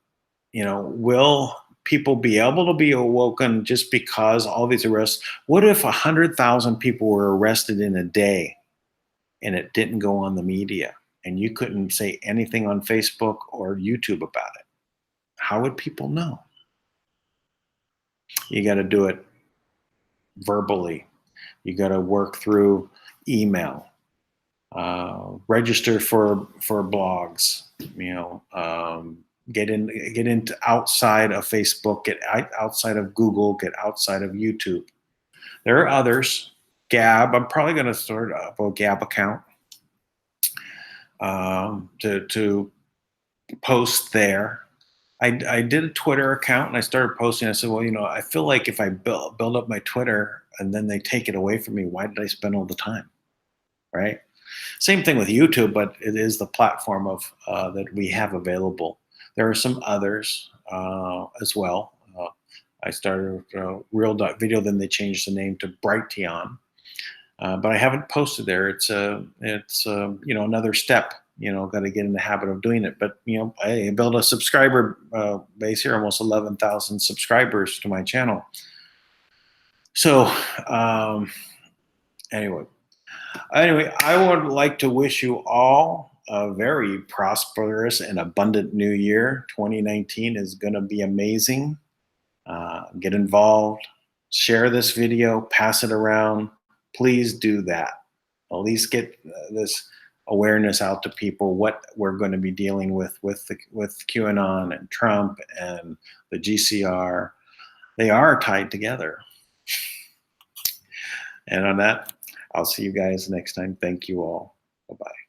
Will people be able to be awoken just because all these arrests? What if 100,000 people were arrested in a day and it didn't go on the media and you couldn't say anything on Facebook or YouTube about it? How would people know? You got to do it verbally. You got to work through email, register for blogs, get into outside of Facebook, get outside of Google, get outside of YouTube. There are others. Gab, I'm probably going to start up a Gab account to post there. I did a Twitter account and I started posting. I said, well, I feel like if I build up my Twitter and then they take it away from me, why did I spend all the time? Right? Same thing with YouTube, but it is the platform of that we have available. There are some others as well. I started Real Video, then they changed the name to Brighteon, but I haven't posted there. It's another step. Got to get in the habit of doing it. But I built a subscriber base here, almost 11,000 subscribers to my channel. So anyway, I would like to wish you all a very prosperous and abundant new year. 2019 is going to be amazing. Get involved, share this video, pass it around. Please do that. At least get this awareness out to people what we're going to be dealing with QAnon and Trump and the GCR. They are tied together. And on that, I'll see you guys next time. Thank you all. Bye-bye.